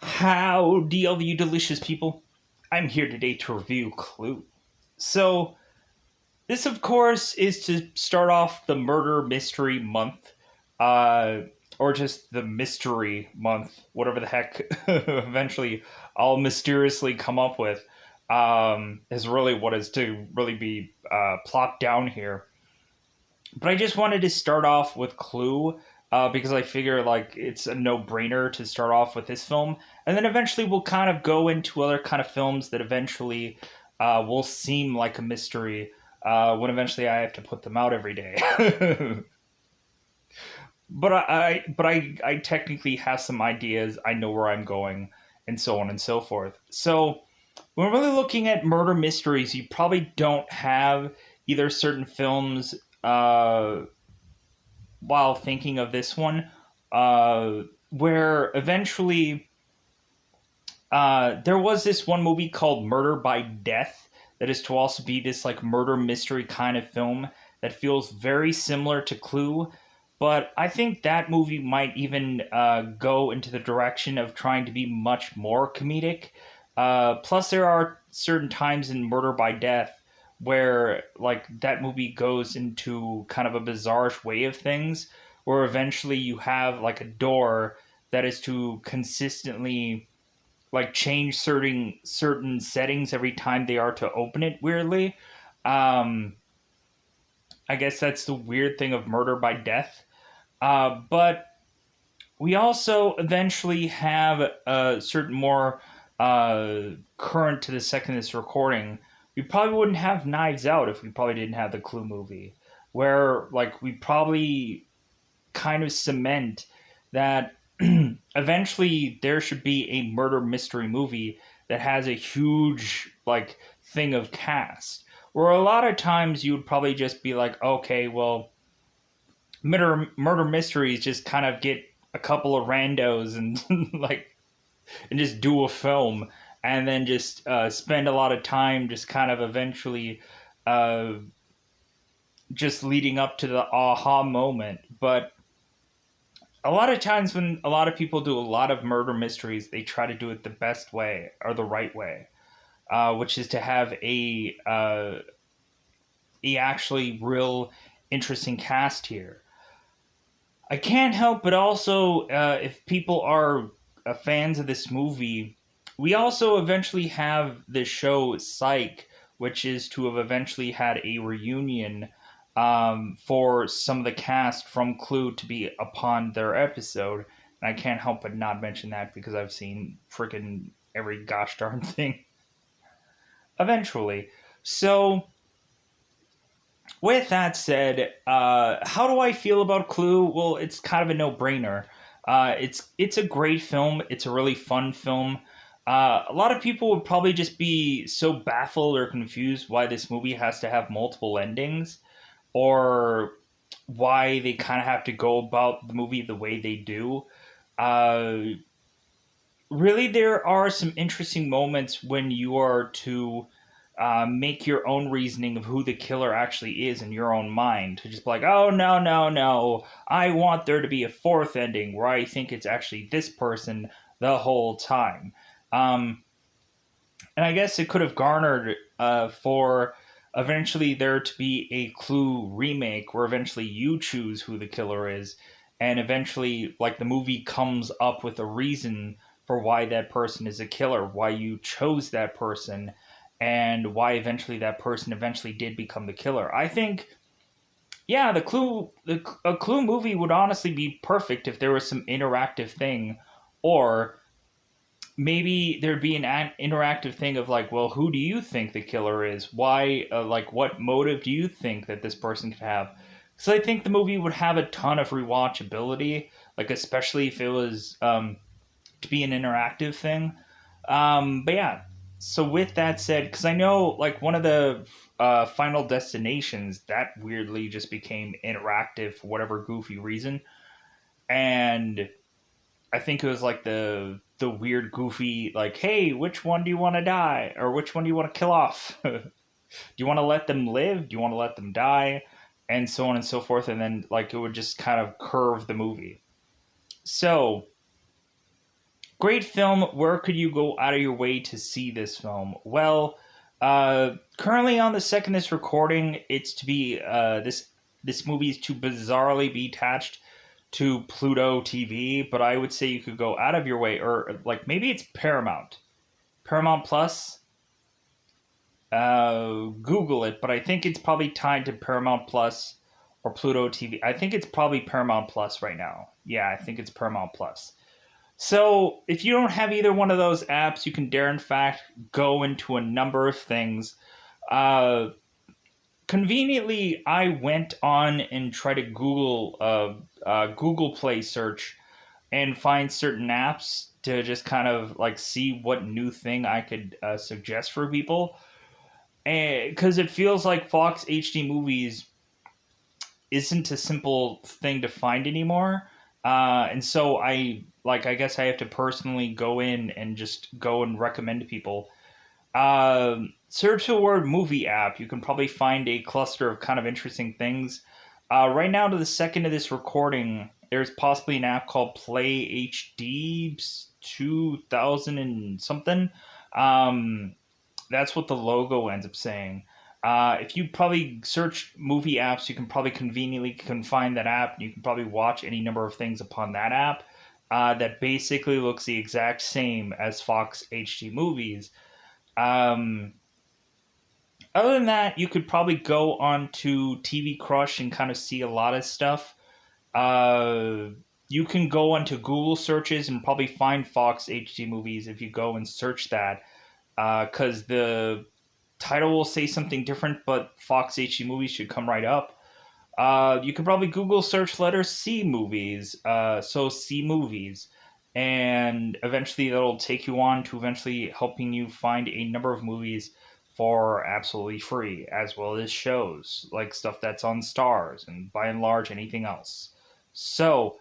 Howdy, all you delicious people. I'm here today to review Clue. So, this, of course, is to start off the murder mystery month, uh, or just the mystery month, whatever the heck eventually I'll mysteriously come up with, is really what is to really be plopped down here. But I just wanted to start off with Clue because I figure like it's a no-brainer to start off with this film, and then eventually we'll kind of go into other kind of films that eventually will seem like a mystery when eventually I have to put them out every day. But I technically have some ideas. I know where I'm going, and so on and so forth. So when we're really looking at murder mysteries, you probably don't have either certain films. While thinking of this one, where eventually there was this one movie called Murder by Death that is to also be this like murder mystery kind of film that feels very similar to Clue. But I think that movie might even go into the direction of trying to be much more comedic. Plus, there are certain times in Murder by Death where like that movie goes into kind of a bizarre way of things, where eventually you have like a door that is to consistently like change certain settings every time they are to open it weirdly. um I guess that's the weird thing of Murder by Death. But we also eventually have a certain more current to the second of this recording. We probably wouldn't have Knives Out if we probably didn't have the Clue movie, where like we probably kind of cement that eventually there should be a murder mystery movie that has a huge like thing of cast. Where a lot of times you would probably just be like, okay, well, murder mysteries just kind of get a couple of randos and like and just do a film and then just spend a lot of time just kind of eventually uh, just leading up to the aha moment. But a lot of times when a lot of people do a lot of murder mysteries, they try to do it the best way or the right way, which is to have a actually real interesting cast here. I can't help but also, if people are fans of this movie, we also eventually have the show Psych, which is to have eventually had a reunion for some of the cast from Clue to be upon their episode. And I can't help but not mention that because I've seen freaking every gosh darn thing eventually. So, with that said, how do I feel about Clue? Well, it's kind of a no-brainer. It's a great film. It's a really fun film. A lot of people would probably just be so baffled or confused why this movie has to have multiple endings, or why they kind of have to go about the movie the way they do. Uh, Really, there are some interesting moments when you are to make your own reasoning of who the killer actually is in your own mind. To just be like, oh, no, no, no. I want there to be a fourth ending where I think it's actually this person the whole time. Um, and I guess it could have garnered for eventually there to be a Clue remake where eventually you choose who the killer is, and eventually, like, the movie comes up with a reason for why that person is a killer, why you chose that person, and why eventually that person eventually did become the killer. I think, yeah, a Clue movie would honestly be perfect if there was some interactive thing, or maybe there'd be an interactive thing of like, well, who do you think the killer is? Why, like, what motive do you think that this person could have? So I think the movie would have a ton of rewatchability, like especially if it was to be an interactive thing. But yeah, so with that said, because I know like one of the Final Destinations that weirdly just became interactive for whatever goofy reason, and I think it was like the weird goofy like, hey, which one do you want to die or which one do you want to kill off? Do you want to let them live? Do you want to let them die? And so on and so forth. And then like it would just kind of curve the movie. So Great film. Where could you go out of your way to see this film? Well, currently on the second this recording, it's to be this movie is to bizarrely be attached to Pluto TV, but I would say you could go out of your way, or like maybe it's Paramount Plus. Google it, but I think it's probably tied to Paramount Plus or Pluto TV. I think it's probably Paramount Plus right now. Yeah, I think it's Paramount Plus. So if you don't have either one of those apps, you can dare in fact go into a number of things. Uh, Conveniently, I went on and tried to Google Google Play search and find certain apps to just kind of like see what new thing I could suggest for people. And because it feels like Fox HD movies isn't a simple thing to find anymore. And so I guess I have to personally go in and just go and recommend to people. Search the word movie app. You can probably find a cluster of kind of interesting things. Right now, to the second of this recording, there's possibly an app called Play HD 2000 and something. That's what the logo ends up saying. If you probably search movie apps, you can probably conveniently can find that app. And you can probably watch any number of things upon that app that basically looks the exact same as Fox HD movies. Um, Other than that, you could probably go on to TV Crush and kind of see a lot of stuff. Uh, you can go onto Google searches and probably find Fox HD movies if you go and search that, because the title will say something different, but Fox HD movies should come right up. You could probably Google search letter C movies, so C movies, and eventually that'll take you on to eventually helping you find a number of movies for absolutely free, as well as shows like stuff that's on Stars and by and large anything else. So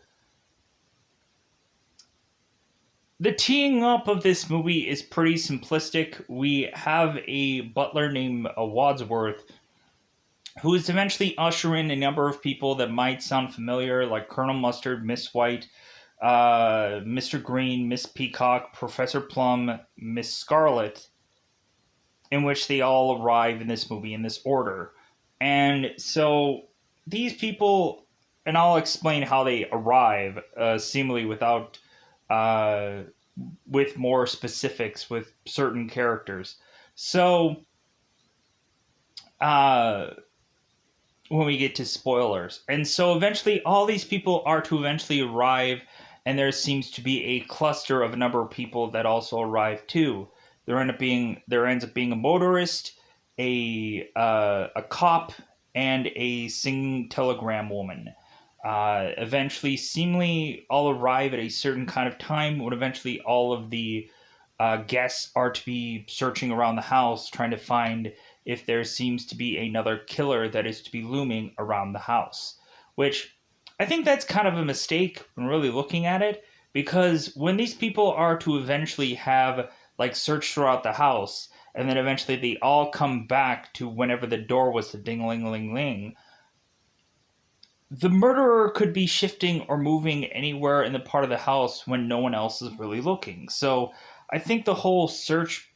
the teeing up of this movie is pretty simplistic. We have a butler named Wadsworth who is eventually usher in a number of people that might sound familiar, like Colonel Mustard, Miss White, Mr. Green, Miss Peacock, Professor Plum, Miss Scarlett, in which they all arrive in this movie in this order. And so these people, and I'll explain how they arrive, seemingly without, uh, with more specifics with certain characters. So, uh, when we get to spoilers. And so eventually all these people are to eventually arrive, and there seems to be a cluster of a number of people that also arrive too. There ends up being a motorist, a cop, and a singing telegram woman. Eventually, seemingly all arrive at a certain kind of time when eventually all of the guests are to be searching around the house trying to find if there seems to be another killer that is to be looming around the house. Which I think that's kind of a mistake when really looking at it, because when these people are to eventually have like search throughout the house, and then eventually they all come back to whenever the door was to ding ling ling ling, the murderer could be shifting or moving anywhere in the part of the house when no one else is really looking. So I think the whole search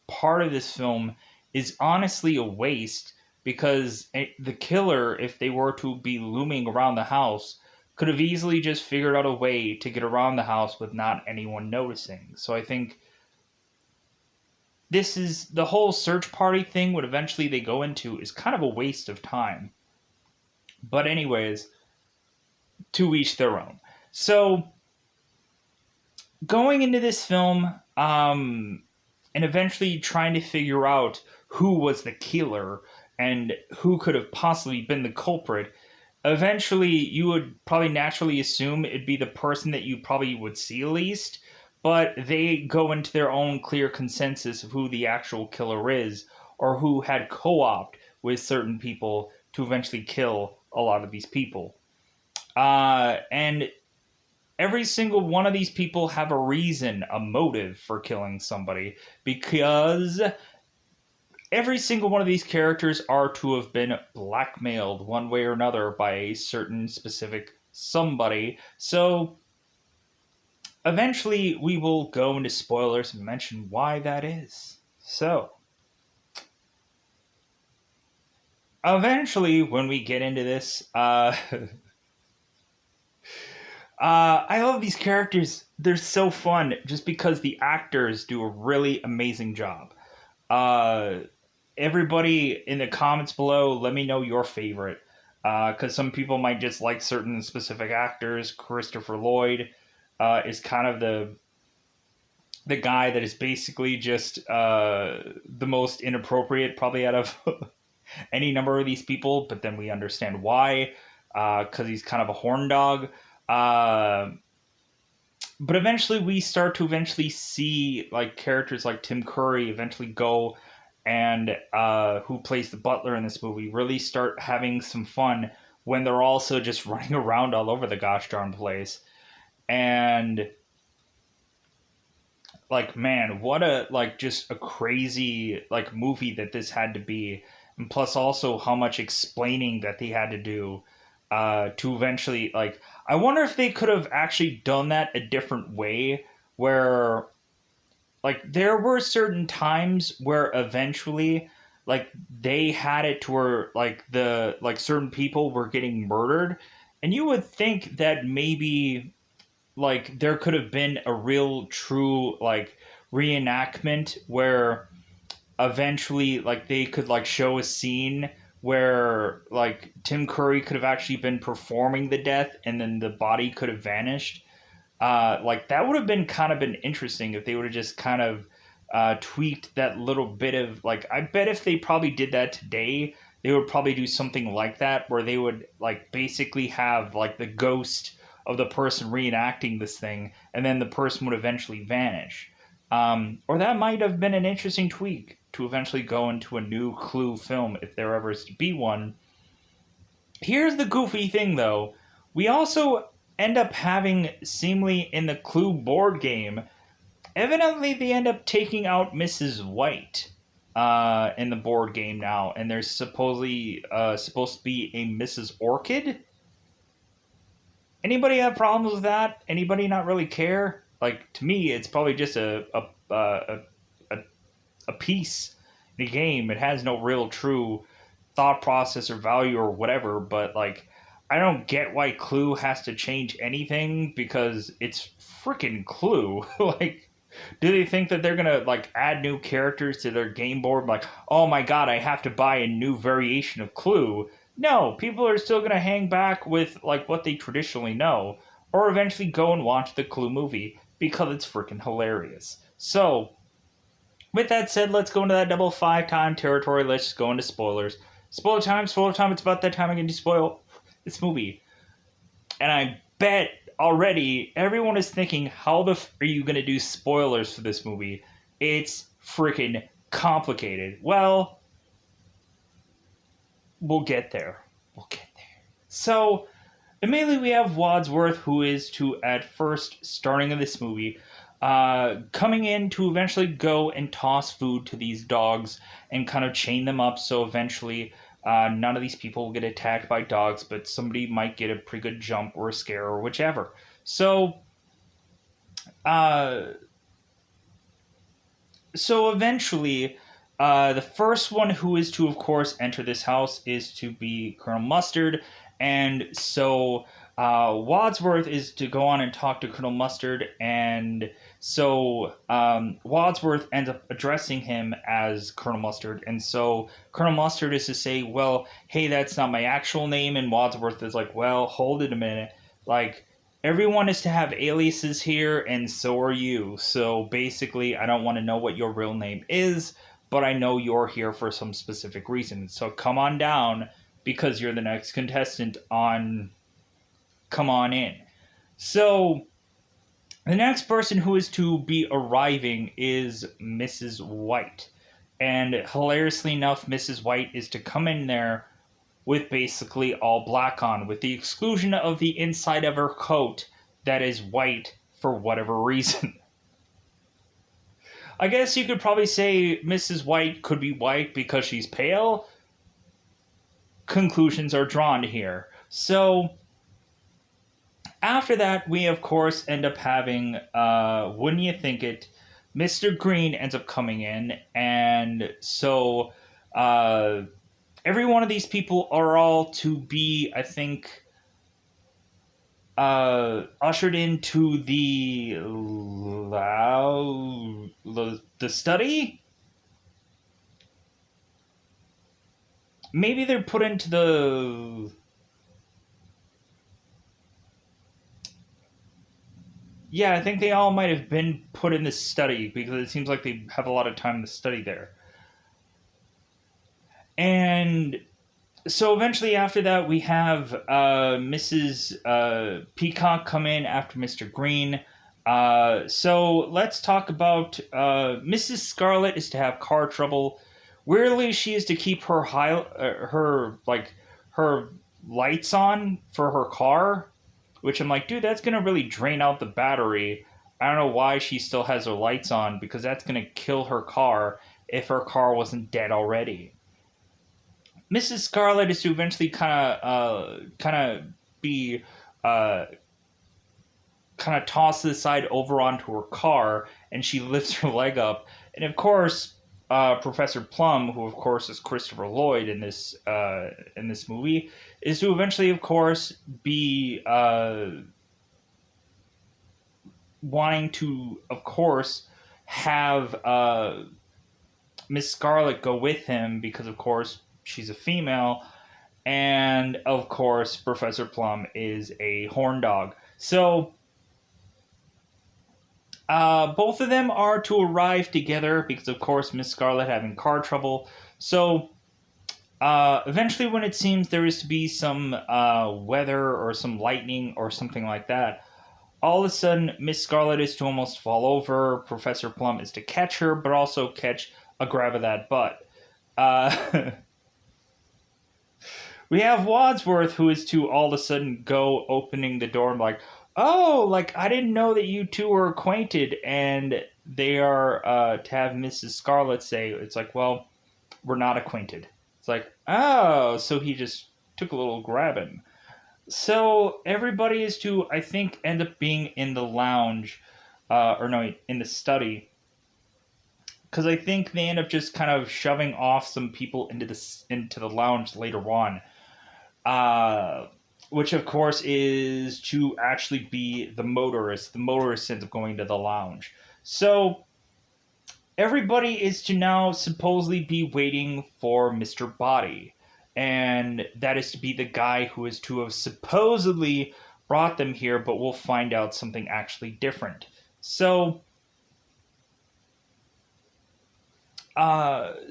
part of this film is honestly a waste, because the killer, if they were to be looming around the house, could have easily just figured out a way to get around the house with not anyone noticing. So I think this is the whole search party thing, what eventually they go into, is kind of a waste of time. But anyways, to each their own. So going into this film, and eventually trying to figure out who was the killer and who could have possibly been the culprit, eventually you would probably naturally assume it'd be the person that you probably would see least, but they go into their own clear consensus of who the actual killer is, or who had co-opt with certain people to eventually kill a lot of these people. And every single one of these people have a reason, a motive for killing somebody, because every single one of these characters are to have been blackmailed one way or another by a certain specific somebody. So eventually we will go into spoilers and mention why that is. So, eventually, when we get into this, I love these characters. They're so fun just because the actors do a really amazing job. Uh, Everybody in the comments below, let me know your favorite. Because some people might just like certain specific actors. Christopher Lloyd is kind of the guy that is basically just the most inappropriate, probably out of any number of these people. But then we understand why, because he's kind of a horn dog. Uh, but eventually we start to eventually see like characters like Tim Curry eventually go and who plays the butler in this movie really start having some fun when they're also just running around all over the gosh darn place. And like, man, what a like just a crazy like movie that this had to be, and plus also how much explaining that they had to do to eventually like. I wonder if they could have actually done that a different way, where like there were certain times where eventually like they had it to where like the like certain people were getting murdered, and you would think that maybe like there could have been a real true like reenactment where eventually like they could like show a scene where like Tim Curry could have actually been performing the death and then the body could have vanished. Like that would have been kind of been interesting if they would have just kind of tweaked that little bit of like. I bet if they probably did that today, they would probably do something like that where they would like basically have like the ghost of the person reenacting this thing, and then the person would eventually vanish. Or that might have been an interesting tweak to eventually go into a new Clue film if there ever is to be one. Here's the goofy thing, though. We also end up having, seemingly in the Clue board game, evidently they end up taking out Mrs. White in the board game now, and there's supposedly supposed to be a Mrs. Orchid. Anybody have problems with that? Anybody not really care? Like to me, it's probably just a, a piece in a game. It has no real true thought process or value or whatever, but like I don't get why Clue has to change anything because it's freaking Clue. Like do they think that they're gonna like add new characters to their game board? Like, oh my god, I have to buy a new variation of Clue. No, people are still gonna hang back with like what they traditionally know, or eventually go and watch the Clue movie because it's freaking hilarious. So, with that said, let's go into that double five time territory. Let's just go into spoilers. Spoiler time, spoiler time. It's about that time again to spoil this movie. And I bet already everyone is thinking, how the are you going to do spoilers for this movie? It's freaking complicated. Well, we'll get there. We'll get there. So, immediately we have Wadsworth, who is to, at first, starting of this movie, coming in to eventually go and toss food to these dogs and kind of chain them up so eventually none of these people will get attacked by dogs, but somebody might get a pretty good jump or a scare or whichever. So, uh, so eventually, the first one who is to, of course, enter this house is to be Colonel Mustard, and so Wadsworth is to go on and talk to Colonel Mustard, and so Wadsworth ends up addressing him as Colonel Mustard, and so Colonel Mustard is to say, well, hey, that's not my actual name, and Wadsworth is like, well, hold it a minute, like, everyone is to have aliases here, and so are you, so basically, I don't want to know what your real name is, but I know you're here for some specific reason, so come on down, because you're the next contestant on Come On In. So, the next person who is to be arriving is Mrs. White. And hilariously enough, Mrs. White is to come in there with basically all black on, with the exclusion of the inside of her coat that is white for whatever reason. I guess you could probably say Mrs. White could be white because she's pale. Conclusions are drawn here. So, After that, we of course end up having, wouldn't you think it, Mr. Green ends up coming in, and so uh, every one of these people are all to be, I think, ushered into the study. Maybe they're put into the, yeah, I think they all might have been put in the study because it seems like they have a lot of time to study there. And so eventually after that we have Mrs. Peacock come in after Mr. Green. So let's talk about Mrs. Scarlett is to have car trouble. Weirdly, she is to keep her lights on for her car, which I'm like, dude, that's gonna really drain out the battery. I don't know why she still has her lights on because that's gonna kill her car if her car wasn't dead already. Mrs. Scarlet is to eventually be uh, kind of tossed to the side over onto her car, and she lifts her leg up, and of course, Professor Plum, who of course is Christopher Lloyd in this movie, is to eventually, of course, be wanting to, of course, have Miss Scarlet go with him because, of course, she's a female, and of course, Professor Plum is a horn dog. So both of them are to arrive together because, of course, Miss Scarlet having car trouble. So eventually, when it seems there is to be some weather or some lightning or something like that, all of a sudden, Miss Scarlet is to almost fall over. Professor Plum is to catch her, but also catch a grab of that butt. Uh, we have Wadsworth, who is to all of a sudden go opening the door and like, oh, like I didn't know that you two were acquainted, and they are to have Mrs. Scarlet say, it's like, well, we're not acquainted. It's like, oh, so he just took a little grabbing. So everybody is to, I think, end up being in the lounge, or no, in the study, because I think they end up just kind of shoving off some people into the lounge later on, uh, which of course is to actually be the motorist. The motorist ends up going to the lounge. So everybody is to now supposedly be waiting for Mr. Body. And that is to be the guy who is to have supposedly brought them here, but we'll find out something actually different. So,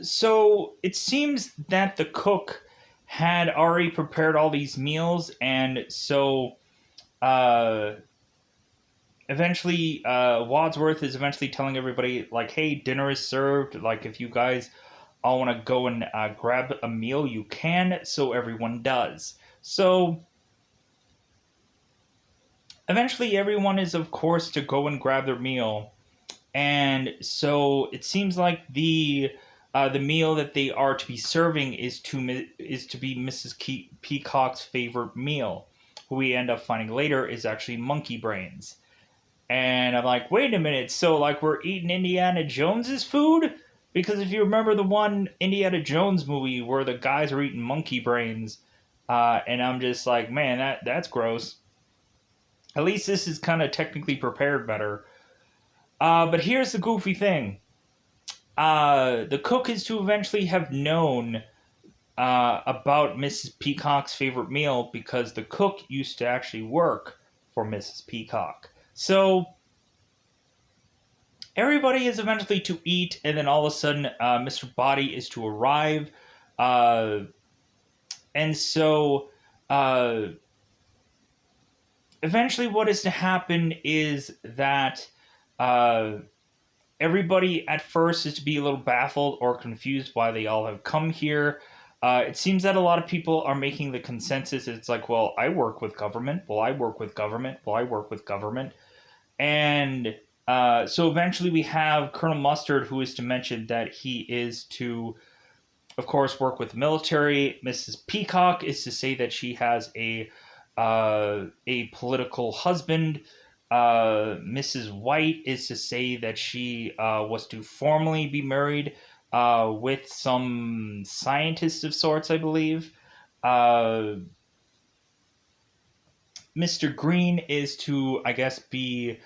so it seems that the cook had already prepared all these meals, and so uh, eventually Wadsworth is eventually telling everybody like, hey, dinner is served, like if you guys all want to go and grab a meal, you can. So everyone does. So eventually everyone is of course to go and grab their meal, and so it seems like the meal that they are to be serving is to be Mrs. Peacock's favorite meal, who we end up finding later is actually monkey brains. And I'm like, wait a minute, so like we're eating Indiana Jones's food? Because if you remember the one Indiana Jones movie where the guys are eating monkey brains, and I'm just like, man, that's gross. At least this is kind of technically prepared better. But here's the goofy thing. The cook is to eventually have known about Mrs. Peacock's favorite meal because the cook used to actually work for Mrs. Peacock. So everybody is eventually to eat, and then all of a sudden, Mr. Body is to arrive. Uh, and so eventually, what is to happen is that everybody at first is to be a little baffled or confused why they all have come here. It seems that a lot of people are making the consensus. It's like, well, I work with government. Well, I work with government. Well, I work with government. And so eventually we have Colonel Mustard, who is to mention that he is to, of course, work with the military. Mrs. Peacock is to say that she has a political husband. Mrs. White is to say that she was to formally be married with some scientist of sorts, I believe. Uh, Mr. Green is to, I guess, be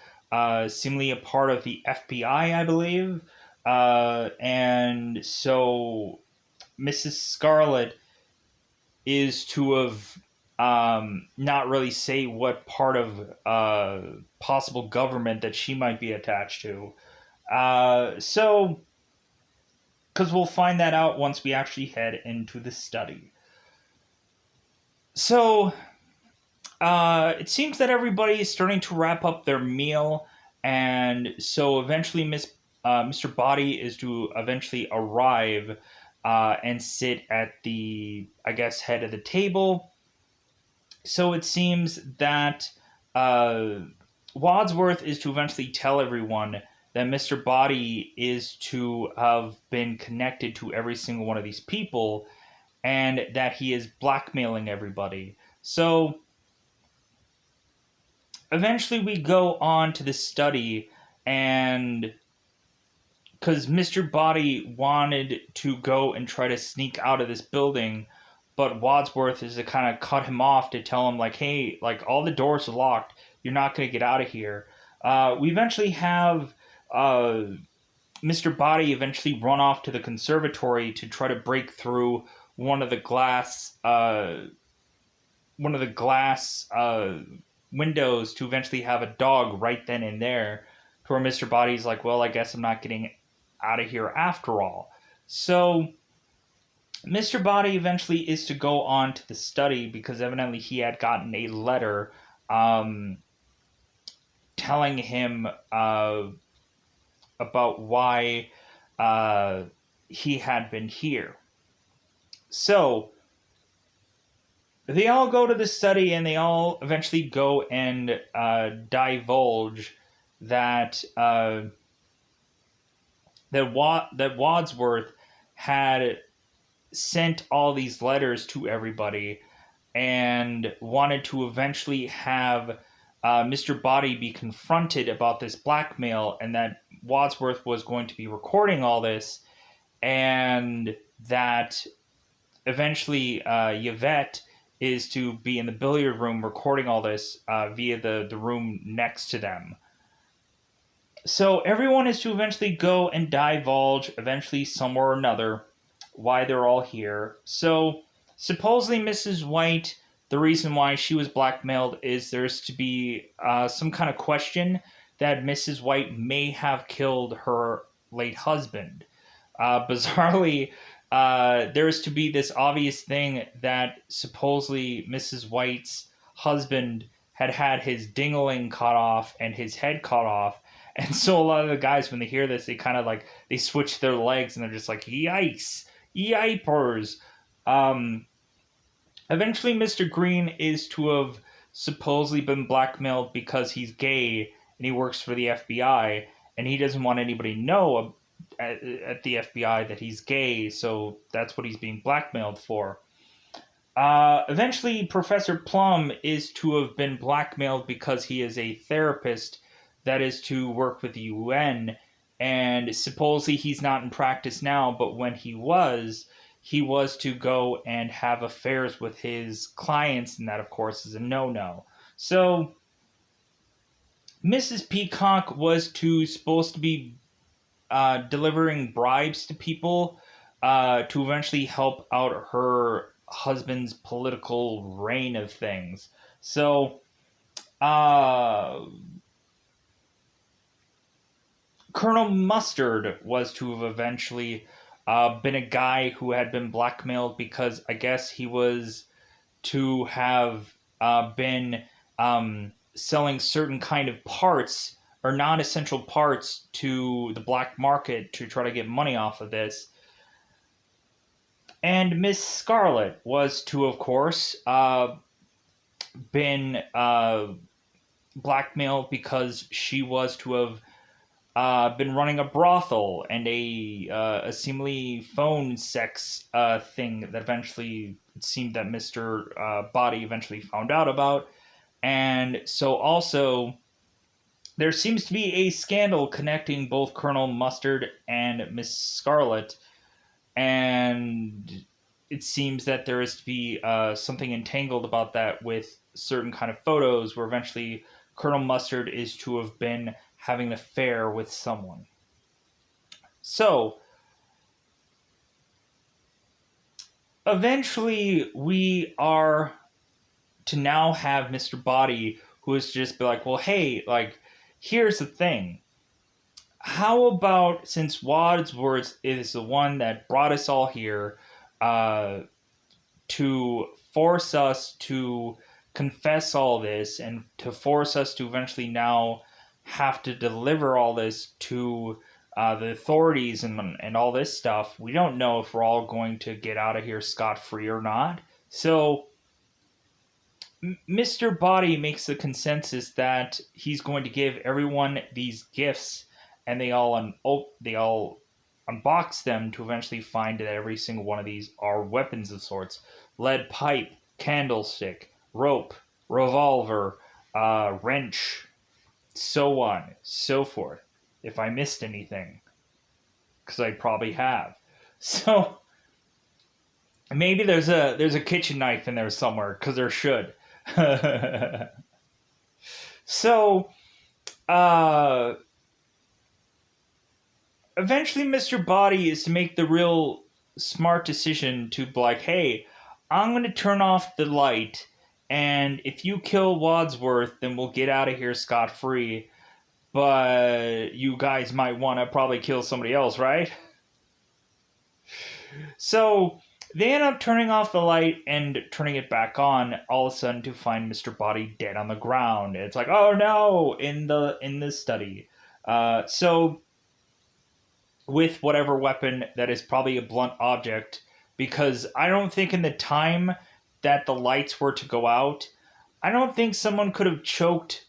seemingly a part of the FBI, I believe. And so Mrs. Scarlett is to have not really say what part of possible government that she might be attached to. So, because we'll find that out once we actually head into the study. So, it seems that everybody is starting to wrap up their meal, and so eventually Mr. Body is to eventually arrive and sit at the, I guess, head of the table. So it seems that uh, Wadsworth is to eventually tell everyone that Mr. Body is to have been connected to every single one of these people and that he is blackmailing everybody. So eventually we go on to the study, and because Mr. Body wanted to go and try to sneak out of this building, but Wadsworth is to kind of cut him off to tell him, like, hey, like, all the doors are locked. You're not going to get out of here. We eventually have Mr. Body eventually run off to the conservatory to try to break through one of the glass windows to eventually have a dog right then and there, to where Mr. Body's like, well, I guess I'm not getting out of here after all. So Mr. Body eventually is to go on to the study because evidently he had gotten a letter telling him about why he had been here. So they all go to the study, and they all eventually go and divulge that that Wadsworth had sent all these letters to everybody and wanted to eventually have Mr. Body be confronted about this blackmail, and that Wadsworth was going to be recording all this, and that eventually Yvette is to be in the billiard room recording all this via the room next to them. So everyone is to eventually go and divulge, eventually somewhere or another, why they're all here. So supposedly Mrs. White, the reason why she was blackmailed is there's to be some kind of question that Mrs. White may have killed her late husband. Bizarrely, there's to be this obvious thing that supposedly Mrs. White's husband had his dingling cut off and his head cut off. And so a lot of the guys, when they hear this, they kind of like, they switch their legs and they're just like, yikes, yipers. Eventually, Mr. Green is to have supposedly been blackmailed because he's gay and he works for the FBI, and he doesn't want anybody to know at the FBI that he's gay, so that's what he's being blackmailed for. Eventually, Professor Plum is to have been blackmailed because he is a therapist that is to work with the UN, and supposedly he's not in practice now, but when he was to go and have affairs with his clients, and that, of course, is a no-no. So, Mrs. Peacock was supposed to be delivering bribes to people to eventually help out her husband's political reign of things. So, Colonel Mustard was to have eventually been a guy who had been blackmailed because I guess he was to have been selling certain kind of parts or non-essential parts to the black market to try to get money off of this. And Miss Scarlett was to, of course, been blackmailed because she was to have been running a brothel and a seemingly phone sex thing that eventually it seemed that Mr. Body eventually found out about. And so also there seems to be a scandal connecting both Colonel Mustard and Miss Scarlett, and it seems that there is to be something entangled about that with certain kind of photos where eventually Colonel Mustard is to have been having an affair with someone. So eventually we are to now have Mr. Body, who is just be like, well, hey, like, here's the thing. How about, since Wadsworth is the one that brought us all here, uh, to force us to confess all this and to force us to eventually now have to deliver all this to the authorities and all this stuff. We don't know if we're all going to get out of here scot-free or not. So Mr. Body makes the consensus that he's going to give everyone these gifts, and they all unbox them to eventually find that every single one of these are weapons of sorts: lead pipe, candlestick, rope, revolver, wrench, so on, so forth. If I missed anything, because I probably have. So maybe there's a kitchen knife in there somewhere, because there should. So, uh, eventually, Mr. Body is to make the real smart decision to be like, hey, I'm going to turn off the light, and if you kill Wadsworth, then we'll get out of here scot-free. But you guys might want to probably kill somebody else, right? So they end up turning off the light and turning it back on all of a sudden to find Mr. Body dead on the ground. It's like, oh no, in the study. So with whatever weapon that is probably a blunt object, because I don't think in the time that the lights were to go out, I don't think someone could have choked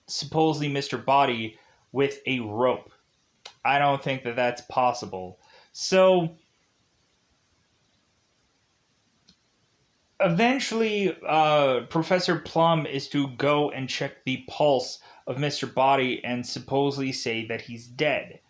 supposedly Mr. Body with a rope. I don't think that that's possible. So eventually, Professor Plum is to go and check the pulse of Mr. Body and supposedly say that he's dead.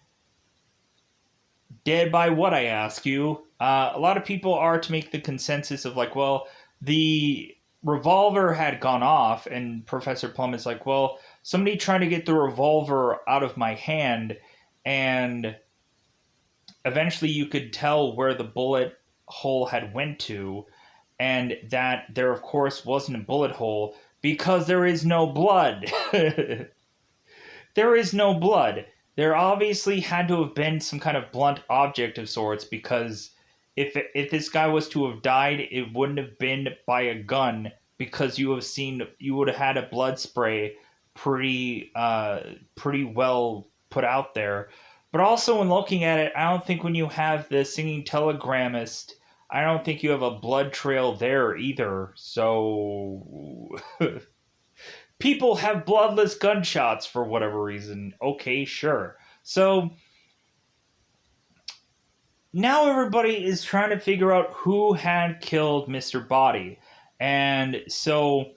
Dead by what, I ask you? A lot of people are to make the consensus of like, well, the revolver had gone off, and Professor Plum is like, well, somebody tried to get the revolver out of my hand, and eventually you could tell where the bullet hole had went to, and that there of course wasn't a bullet hole because there is no blood. There is no blood. There obviously had to have been some kind of blunt object of sorts, because if this guy was to have died, it wouldn't have been by a gun, because you would have had a blood spray pretty well put out there. But also, when looking at it, I don't think when you have the singing telegrammist, I don't think you have a blood trail there either. So people have bloodless gunshots for whatever reason. Okay, sure. So now everybody is trying to figure out who had killed Mr. Body. And so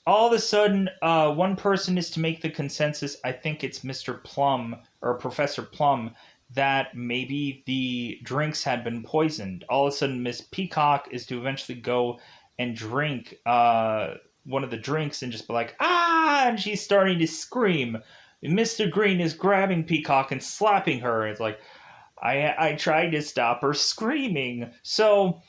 all of a sudden, one person is to make the consensus. I think it's Mr. Plum or Professor Plum, that maybe the drinks had been poisoned. All of a sudden, Miss Peacock is to eventually go and drink one of the drinks and just be like, ah, and she's starting to scream. And Mr. Green is grabbing Peacock and slapping her. It's like, I tried to stop her screaming. So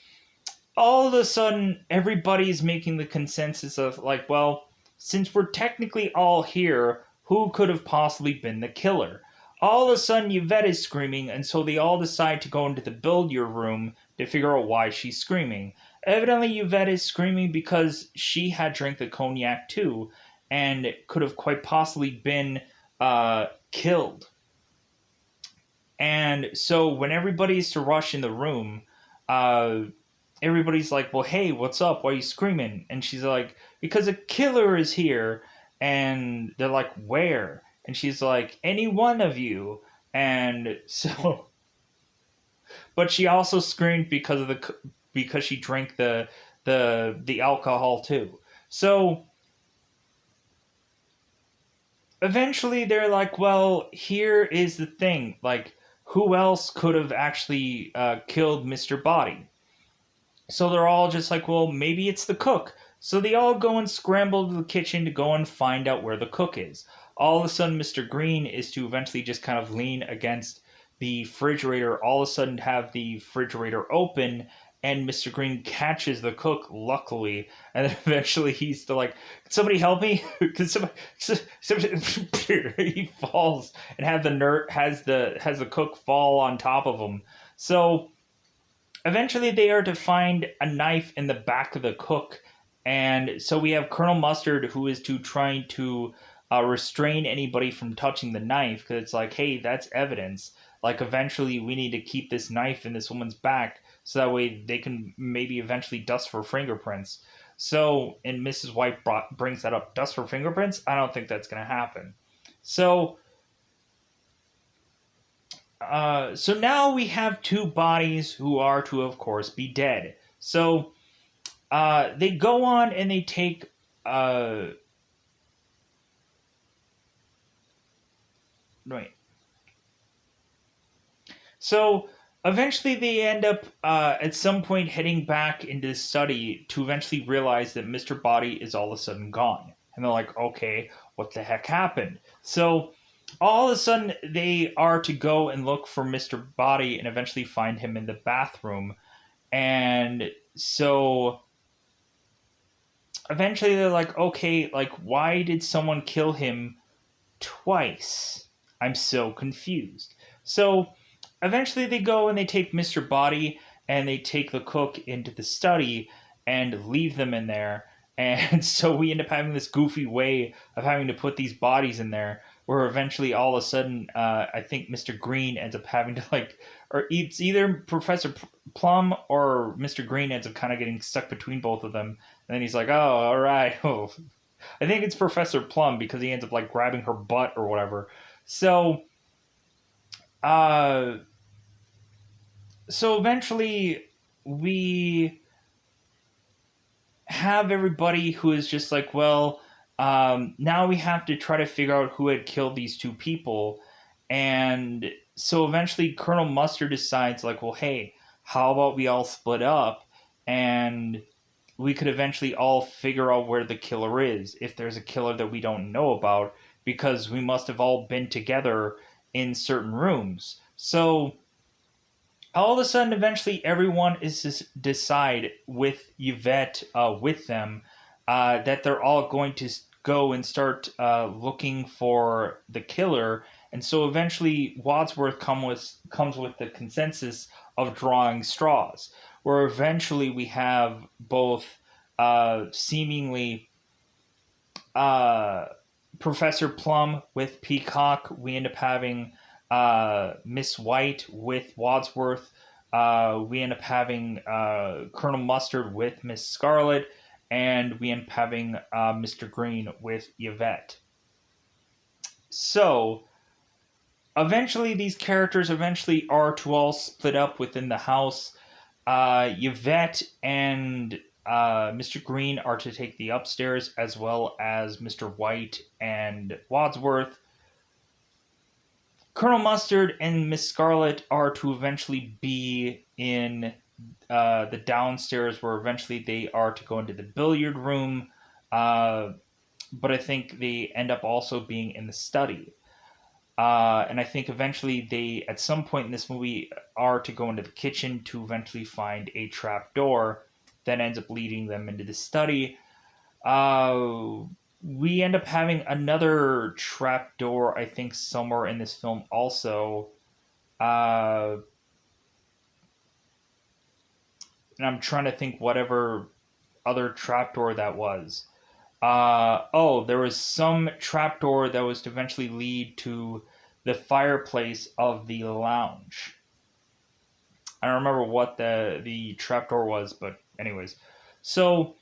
all of a sudden, everybody's making the consensus of like, well, since we're technically all here, who could have possibly been the killer? All of a sudden, Yvette is screaming, and so they all decide to go into the billiard room to figure out why she's screaming. Evidently, Yvette is screaming because she had drank the cognac too, and could have quite possibly been killed. And so when everybody's to rush in the room, everybody's like, well, hey, what's up? Why are you screaming? And she's like, because a killer is here. And they're like, where? And she's like, any one of you. And so, but she also screamed because of because she drank the alcohol too. So eventually they're like, well, here is the thing. Like, who else could have actually killed Mr. Body? So they're all just like, well, maybe it's the cook. So they all go and scramble to the kitchen to go and find out where the cook is. All of a sudden, Mr. Green is to eventually just kind of lean against the refrigerator, all of a sudden have the refrigerator open, and Mr. Green catches the cook, luckily, and then eventually he's still like, "Can somebody help me? Can somebody he falls and have the has the cook fall on top of him. So eventually, they are to find a knife in the back of the cook, and so we have Colonel Mustard, who is to trying to restrain anybody from touching the knife, because it's like, hey, that's evidence. Like, eventually, we need to keep this knife in this woman's back, so that way they can maybe eventually dust for fingerprints. So, and Mrs. White brings that up, dust for fingerprints. I don't think that's going to happen. So so now we have two bodies who are to, of course, be dead. So they go on and they take. Wait. So eventually they end up at some point heading back into the study to eventually realize that Mr. Body is all of a sudden gone. And they're like, okay, what the heck happened? So all of a sudden they are to go and look for Mr. Body and eventually find him in the bathroom. And so eventually they're like, okay, like, why did someone kill him twice? I'm so confused. So eventually they go and they take Mr. Body and they take the cook into the study and leave them in there. And so we end up having this goofy way of having to put these bodies in there, where eventually all of a sudden, I think Mr. Green ends up having to, like, or it's either Professor Plum or Mr. Green ends up kind of getting stuck between both of them. And then he's like, oh, all right. Oh, I think it's Professor Plum, because he ends up like grabbing her butt or whatever. So, uh, so eventually we have everybody who is just like, well, now we have to try to figure out who had killed these two people. And so eventually Colonel Mustard decides, like, well, hey, how about we all split up and we could eventually all figure out where the killer is, if there's a killer that we don't know about, because we must have all been together in certain rooms. So all of a sudden, eventually, everyone is to decide with Yvette with them that they're all going to go and start looking for the killer. And so eventually, Wadsworth comes with the consensus of drawing straws, where eventually we have both seemingly uh, Professor Plum with Peacock. We end up having Miss White with Wadsworth. We end up having Colonel Mustard with Miss Scarlett, and we end up having Mr. Green with Yvette. So eventually, these characters eventually are to all split up within the house. Yvette and Mr. Green are to take the upstairs, as well as Mr. White and Wadsworth. Colonel Mustard and Miss Scarlett are to eventually be in the downstairs, where eventually they are to go into the billiard room. But I think they end up also being in the study. And I think eventually they, at some point in this movie, are to go into the kitchen to eventually find a trap door that ends up leading them into the study. We end up having another trap door, I think, somewhere in this film also. And I'm trying to think whatever other trapdoor that was. There was some trapdoor that was to eventually lead to the fireplace of the lounge. I don't remember what the trapdoor was, but anyways. So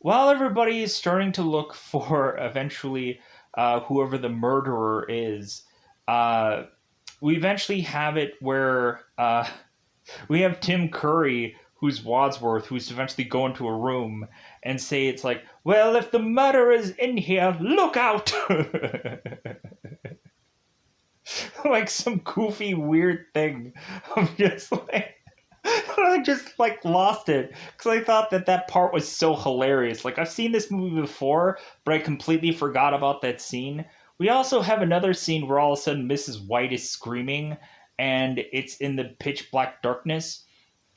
while everybody is starting to look for eventually whoever the murderer is, we eventually have it where we have Tim Curry, who's Wadsworth, who's eventually go into a room and say it's like, well, if the murderer's in here, look out! Like some goofy, weird thing. I'm just like, I just like lost it because I thought that that part was so hilarious. Like I've seen this movie before, but I completely forgot about that scene. We also have another scene where all of a sudden Mrs. White is screaming, and it's in the pitch black darkness,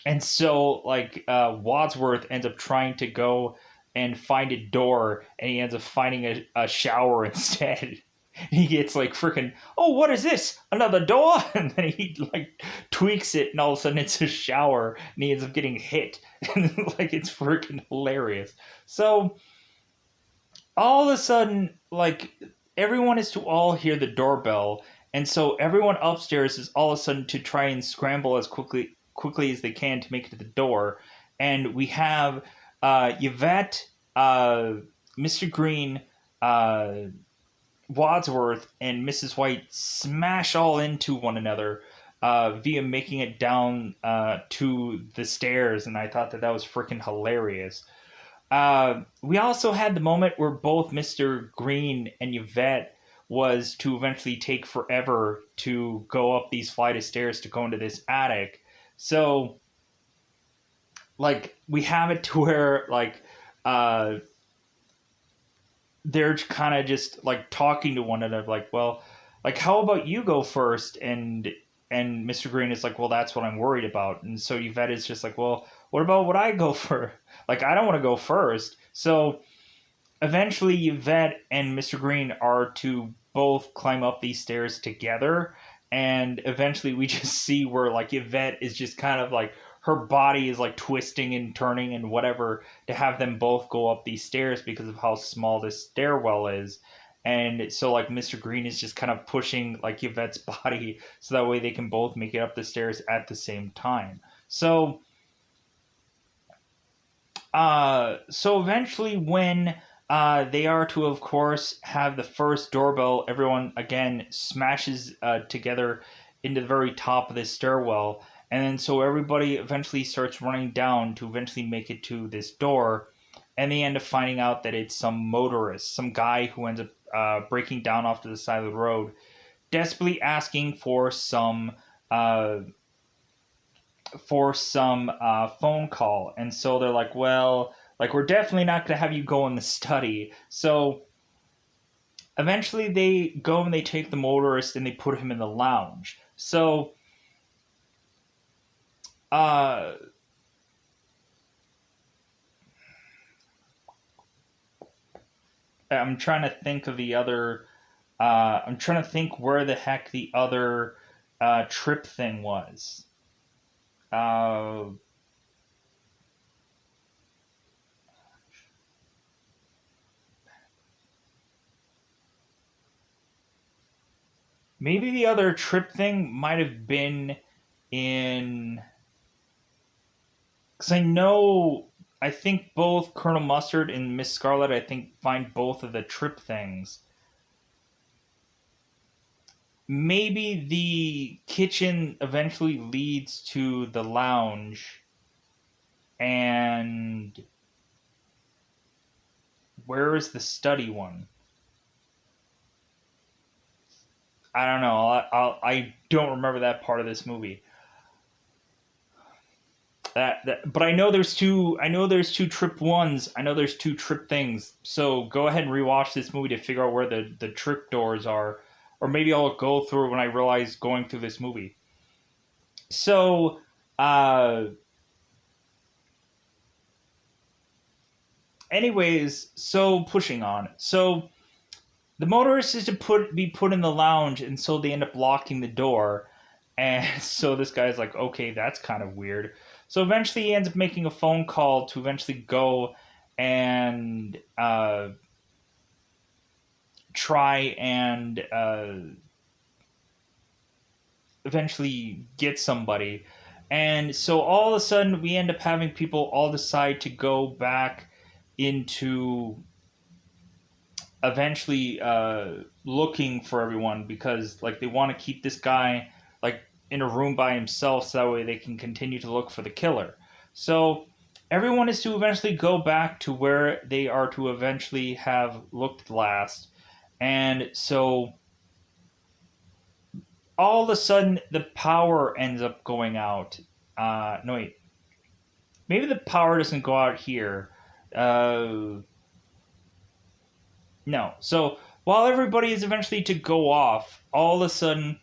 and so like Wadsworth ends up trying to go and find a door, and he ends up finding a shower instead. He gets like freaking, oh, what is this? Another door? And then he like tweaks it, and all of a sudden it's a shower, and he ends up getting hit. And like it's freaking hilarious. So all of a sudden, like everyone is to all hear the doorbell, and so everyone upstairs is all of a sudden to try and scramble as quickly as they can to make it to the door. And we have Yvette, Mr. Green, uh, Wadsworth, and Mrs. White smash all into one another via making it down to the stairs, and I thought that that was freaking hilarious. We also had the moment where both Mr. Green and Yvette was to eventually take forever to go up these flight of stairs to go into this attic. So, like, we have it to where, like, they're kind of just like talking to one another, like, well, like, how about you go first? And Mr. Green is like, well, that's what I'm worried about. And so Yvette is just like, well, what about what I go for? Like, I don't want to go first. So eventually Yvette and Mr. Green are to both climb up these stairs together. And eventually we just see where like Yvette is just kind of like her body is like twisting and turning and whatever to have them both go up these stairs because of how small this stairwell is. And so like Mr. Green is just kind of pushing like Yvette's body so that way they can both make it up the stairs at the same time. So eventually, when they are to, of course, have the first doorbell, everyone again smashes together into the very top of this stairwell, and then so everybody eventually starts running down to eventually make it to this door, and they end up finding out that it's some motorist, some guy who ends up breaking down off to the side of the road, desperately asking uh, for some phone call. And so they're like, well, like, we're definitely not going to have you go in the study. So eventually they go and they take the motorist and they put him in the lounge. So uh, I'm trying to think of the other. I'm trying to think where the heck the other trip thing was. Uh, Maybe the other trip thing might have been in, because I think both Colonel Mustard and Miss Scarlett, I think, find both of the trip things. Maybe the kitchen eventually leads to the lounge, and where is the study one? I don't know. I don't remember that part of this movie. But I know there's two. I know there's two trip ones. I know there's two trip things. So go ahead and rewatch this movie to figure out where the trip doors are, or maybe I'll go through when I realize going through this movie. So, uh, anyways, so pushing on. So the motorist is to be put in the lounge, and so they end up locking the door. And so this guy's like, okay, that's kind of weird. So eventually he ends up making a phone call to eventually go and try and eventually get somebody. And so all of a sudden we end up having people all decide to go back into eventually looking for everyone because like they want to keep this guy like in a room by himself so that way they can continue to look for the killer. So everyone is to eventually go back to where they are to eventually have looked last. And so all of a sudden the power ends up going out. No, wait. Maybe the power doesn't go out here. Uh, no. So while everybody is eventually to go off, all of a sudden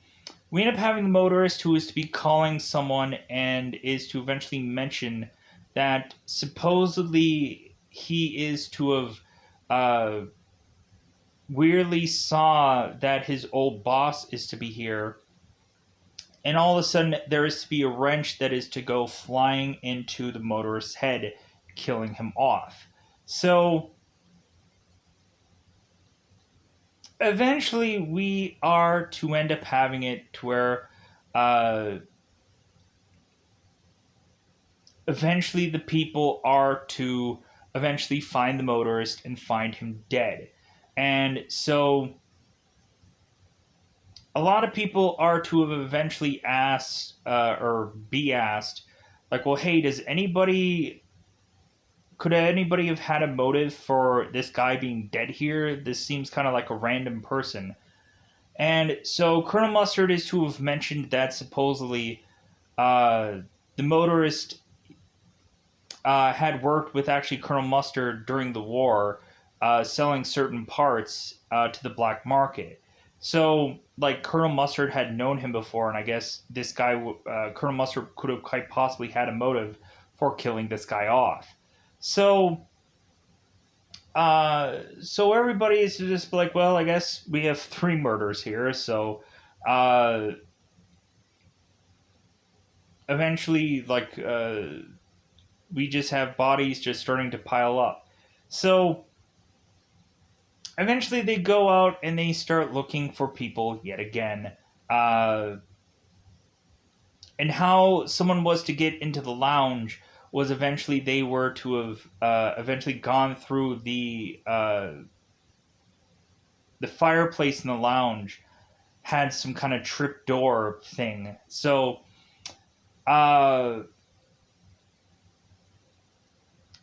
we end up having the motorist who is to be calling someone and is to eventually mention that supposedly he is to have uh, weirdly saw that his old boss is to be here, and all of a sudden there is to be a wrench that is to go flying into the motorist's head, killing him off. So eventually we are to end up having it to where uh, eventually the people are to eventually find the motorist and find him dead. And so a lot of people are to have eventually asked or be asked, like, well, hey, could anybody have had a motive for this guy being dead here? This seems kind of like a random person. And so Colonel Mustard is to have mentioned that supposedly the motorist had worked with actually Colonel Mustard during the war, selling certain parts to the black market. So, like, Colonel Mustard had known him before, and I guess this guy, Colonel Mustard, could have quite possibly had a motive for killing this guy off. So, so everybody is just like, well, I guess we have three murders here. So, uh, eventually, like, we just have bodies just starting to pile up. So eventually they go out and they start looking for people yet again. Uh, and how someone was to get into the lounge was eventually they were to have eventually gone through the fireplace in the lounge had some kind of trip door thing. So uh,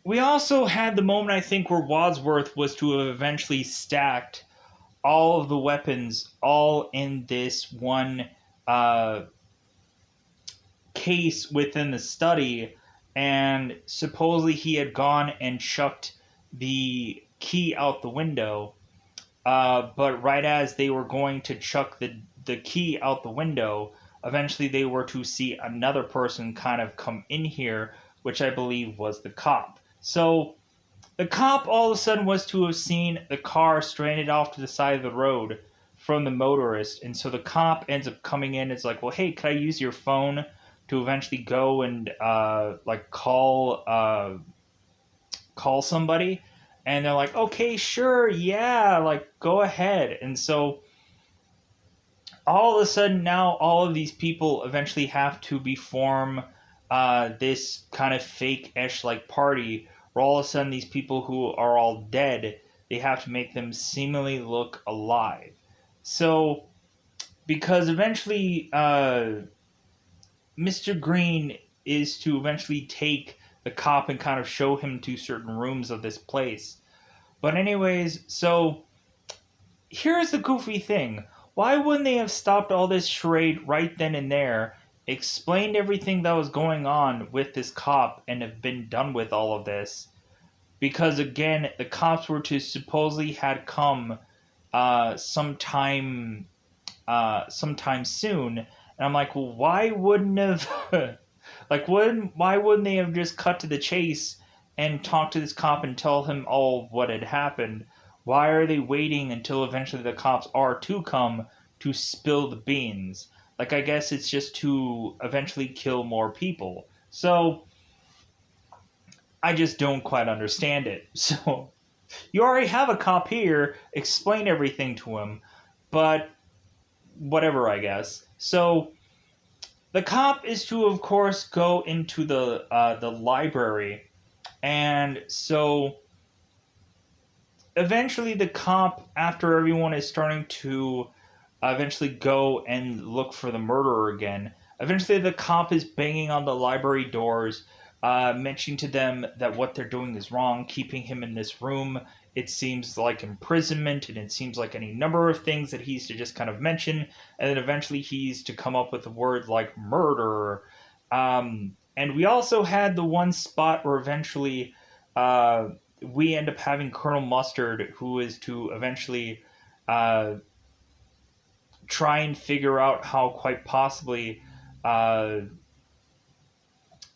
we also had the moment, I think, where Wadsworth was to have eventually stacked all of the weapons all in this one uh, case within the study, and supposedly he had gone and chucked the key out the window. But right as they were going to chuck the key out the window, eventually they were to see another person kind of come in here, which I believe was the cop. So the cop all of a sudden was to have seen the car stranded off to the side of the road from the motorist, and so the cop ends up coming in. It's like, well, hey, can I use your phone to eventually go and like call somebody? And they're like, okay, sure, yeah, like go ahead. And so all of a sudden now all of these people eventually have to form this kind of fake-ish like party where all of a sudden these people who are all dead, they have to make them seemingly look alive. So because eventually Mr. Green is to eventually take the cop and kind of show him to certain rooms of this place. But anyways, so here's the goofy thing. Why wouldn't they have stopped all this charade right then and there, explained everything that was going on with this cop, and have been done with all of this? Because again, the cops were to supposedly had come sometime soon, and I'm like, well, why wouldn't have why wouldn't they have just cut to the chase and talk to this cop and tell him all what had happened? Why are they waiting until eventually the cops are to come to spill the beans? Like, I guess it's just to eventually kill more people. So I just don't quite understand it. So you already have a cop here, explain everything to him, but whatever, I guess. So the cop is to, of course, go into the library, and so eventually the cop, after everyone is starting to eventually go and look for the murderer again, eventually the cop is banging on the library doors, mentioning to them that what they're doing is wrong, keeping him in this room. It seems like imprisonment, and it seems like any number of things that he's to just kind of mention, and then eventually he's to come up with a word like murder. And we also had the one spot where eventually we end up having Colonel Mustard, who is to eventually uh, try and figure out how quite possibly uh,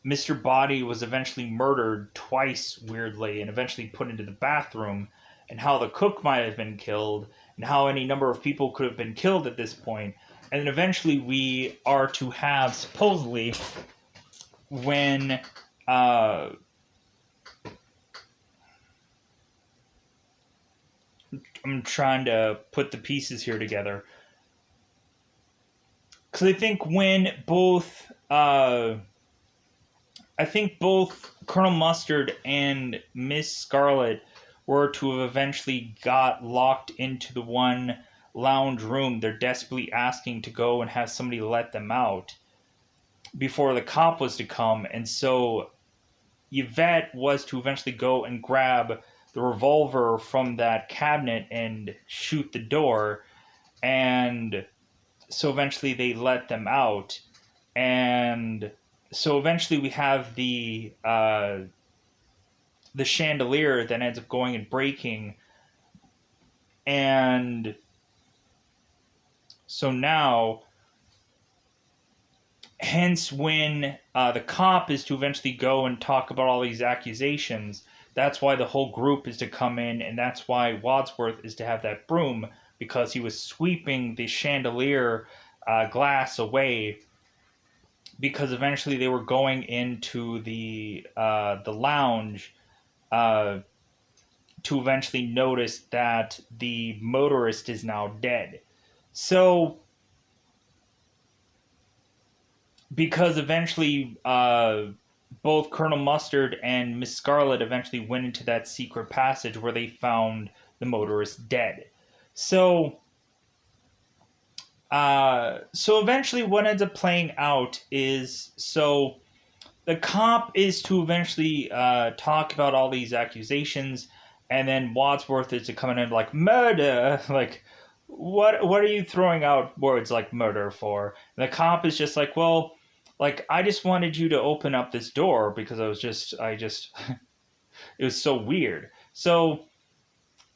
Mr. Body was eventually murdered twice, weirdly, and eventually put into the bathroom, and how the cook might have been killed, and how any number of people could have been killed at this point. And then eventually we are to have, supposedly, when I'm trying to put the pieces here together. Because I think both Colonel Mustard and Miss Scarlett were to have eventually got locked into the one lounge room. They're desperately asking to go and have somebody let them out before the cop was to come. And so Yvette was to eventually go and grab the revolver from that cabinet and shoot the door. And so eventually they let them out. And so eventually we have the chandelier that ends up going and breaking, and so now, hence when the cop is to eventually go and talk about all these accusations, that's why the whole group is to come in, and that's why Wadsworth is to have that broom, because he was sweeping the chandelier glass away, because eventually they were going into the lounge to eventually notice that the motorist is now dead. So, because eventually both Colonel Mustard and Miss Scarlett eventually went into that secret passage where they found the motorist dead. So, so eventually what ends up playing out is, so the cop is to eventually talk about all these accusations, and then Wadsworth is to come in and like, murder, like, what are you throwing out words like murder for? And the cop is just like, well, like, I just wanted you to open up this door because it was so weird. So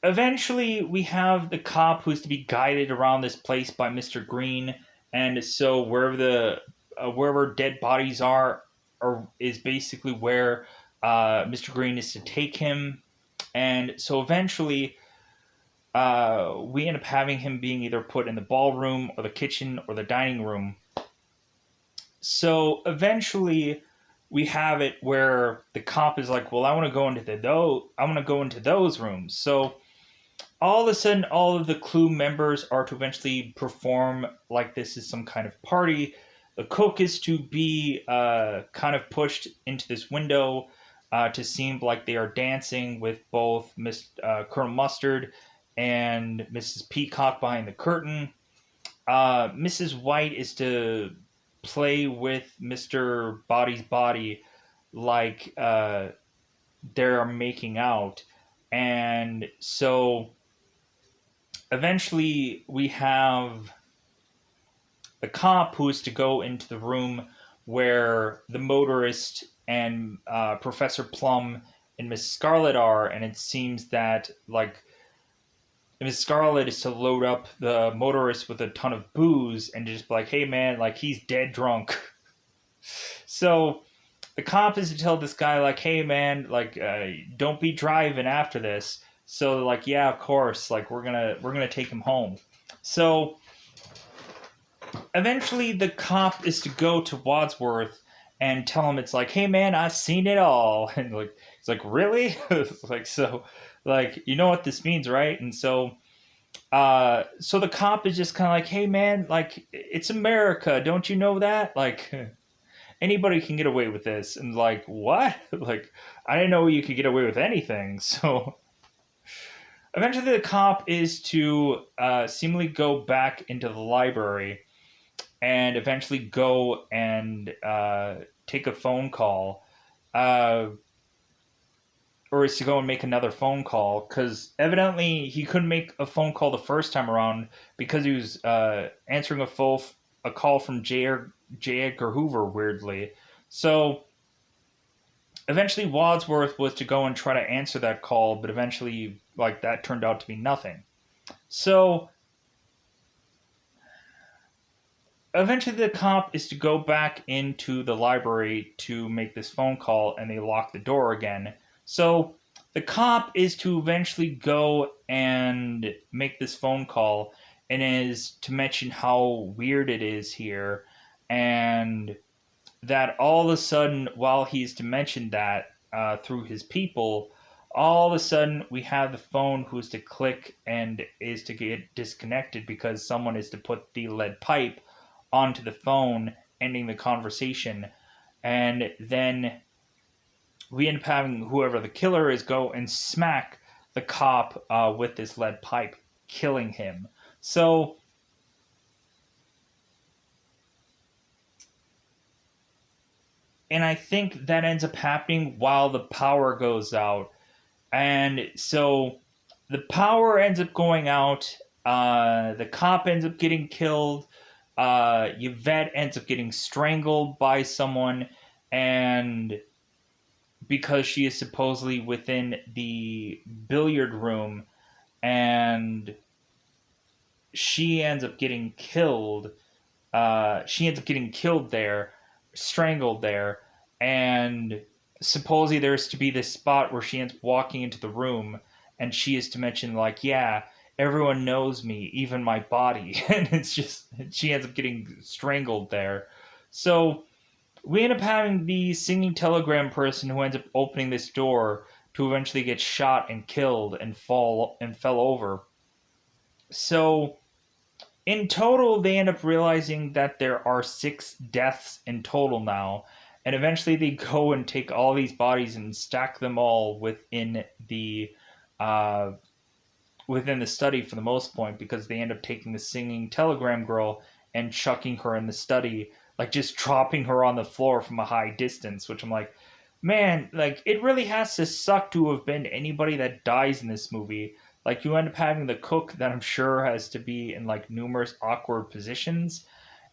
eventually we have the cop who's to be guided around this place by Mr. Green, and so wherever dead bodies are is basically where Mr. Green is to take him. And so eventually we end up having him being either put in the ballroom or the kitchen or the dining room. So eventually we have it where the cop is like, well, I want to go into those rooms. So all of a sudden, all of the Clue members are to eventually perform like this is some kind of party. The cook is to be kind of pushed into this window to seem like they are dancing with both Colonel Mustard and Mrs. Peacock behind the curtain. Mrs. White is to play with Mr. Body's body like they're making out. And so eventually we have the cop who is to go into the room where the motorist and Professor Plum and Miss Scarlett are, and it seems that like Miss Scarlett is to load up the motorist with a ton of booze and just be like, hey man, like he's dead drunk. So the cop is to tell this guy like, hey man, like don't be driving after this. So like, yeah, of course, like we're gonna take him home. So eventually the cop is to go to Wadsworth and tell him, it's like, hey man, I've seen it all. And like it's like, really? It's like, so like, you know what this means, right? And so so the cop is just kind of like, hey man, like it's America, don't you know that? Like anybody can get away with this. And like, what? Like I didn't know you could get away with anything. So eventually the cop is to seemingly go back into the library and eventually go and take a phone call uh, or is to go and make another phone call, because evidently he couldn't make a phone call the first time around because he was answering a call from J. Edgar Hoover weirdly. So eventually Wadsworth was to go and try to answer that call, but eventually like that turned out to be nothing. So eventually the cop is to go back into the library to make this phone call, and they lock the door again. So the cop is to eventually go and make this phone call, and is to mention how weird it is here, and that all of a sudden, while he's to mention that through his people, all of a sudden we have the phone who's to click and is to get disconnected because someone is to put the lead pipe onto the phone, ending the conversation. And then we end up having whoever the killer is go and smack the cop with this lead pipe, killing him. So, and I think that ends up happening while the power goes out. And so the power ends up going out. The cop ends up getting killed. Yvette ends up getting strangled by someone, and because she is supposedly within the billiard room, and she ends up getting killed. She ends up getting killed there, strangled there, and supposedly there's to be this spot where she ends up walking into the room, and she is to mention like, yeah, everyone knows me, even my body, and it's just she ends up getting strangled there. So we end up having the singing telegram person who ends up opening this door to eventually get shot and killed and fell over. So in total, they end up realizing that there are 6 deaths in total now, and eventually they go and take all these bodies and stack them all uh, within the study for the most point, because they end up taking the singing telegram girl and chucking her in the study, like just dropping her on the floor from a high distance. Which I'm like, man, like it really has to suck to have been anybody that dies in this movie. Like you end up having the cook that I'm sure has to be in like numerous awkward positions,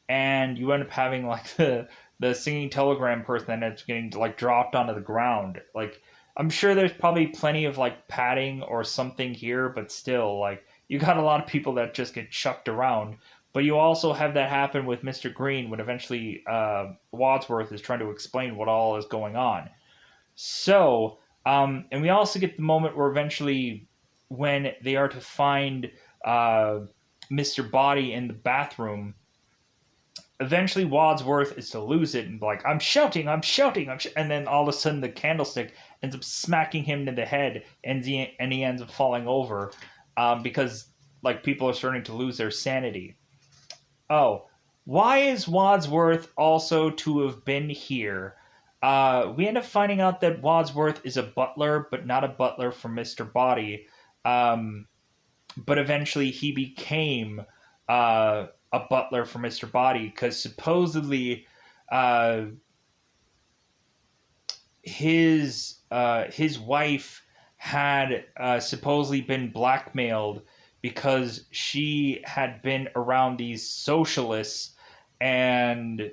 and you end up having like the singing telegram person that ends up getting like dropped onto the ground. Like I'm sure there's probably plenty of like padding or something here, but still, like you got a lot of people that just get chucked around. But you also have that happen with Mr. Green when eventually Wadsworth is trying to explain what all is going on. So, and we also get the moment where eventually, when they are to find uh, Mr. Body in the bathroom, eventually Wadsworth is to lose it and be like, I'm shouting, and then all of a sudden the candlestick ends up smacking him in the head, and he ends up falling over because like people are starting to lose their sanity. Oh, why is Wadsworth also to have been here? We end up finding out that Wadsworth is a butler, but not a butler for Mr. Body. Um, but eventually he became a butler for Mr. Body because supposedly uh, his wife had supposedly been blackmailed because she had been around these socialists, and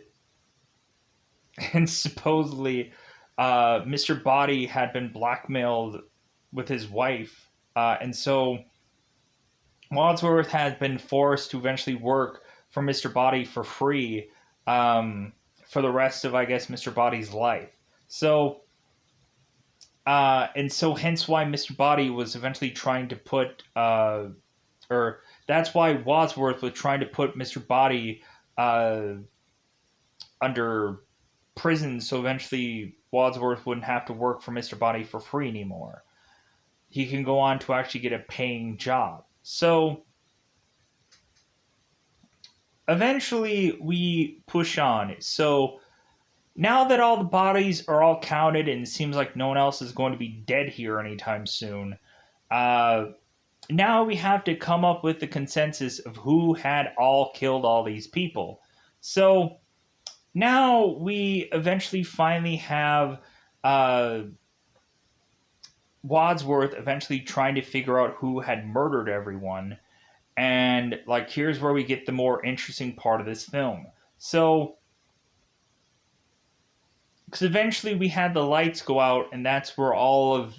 and supposedly Mr. Body had been blackmailed with his wife, and so Wadsworth had been forced to eventually work for Mr. Body for free for the rest of, I guess, Mr. Body's life. So, and so hence why Mr. Body was eventually trying to put, or that's why Wadsworth was trying to put Mr. Body uh, under prison, so eventually Wadsworth wouldn't have to work for Mr. Body for free anymore. He can go on to actually get a paying job. So eventually we push on. So now that all the bodies are all counted and it seems like no one else is going to be dead here anytime soon, uh, now we have to come up with the consensus of who had all killed all these people. So now we eventually finally have uh, Wadsworth eventually trying to figure out who had murdered everyone. And like, here's where we get the more interesting part of this film. So, because eventually we had the lights go out, and that's where all of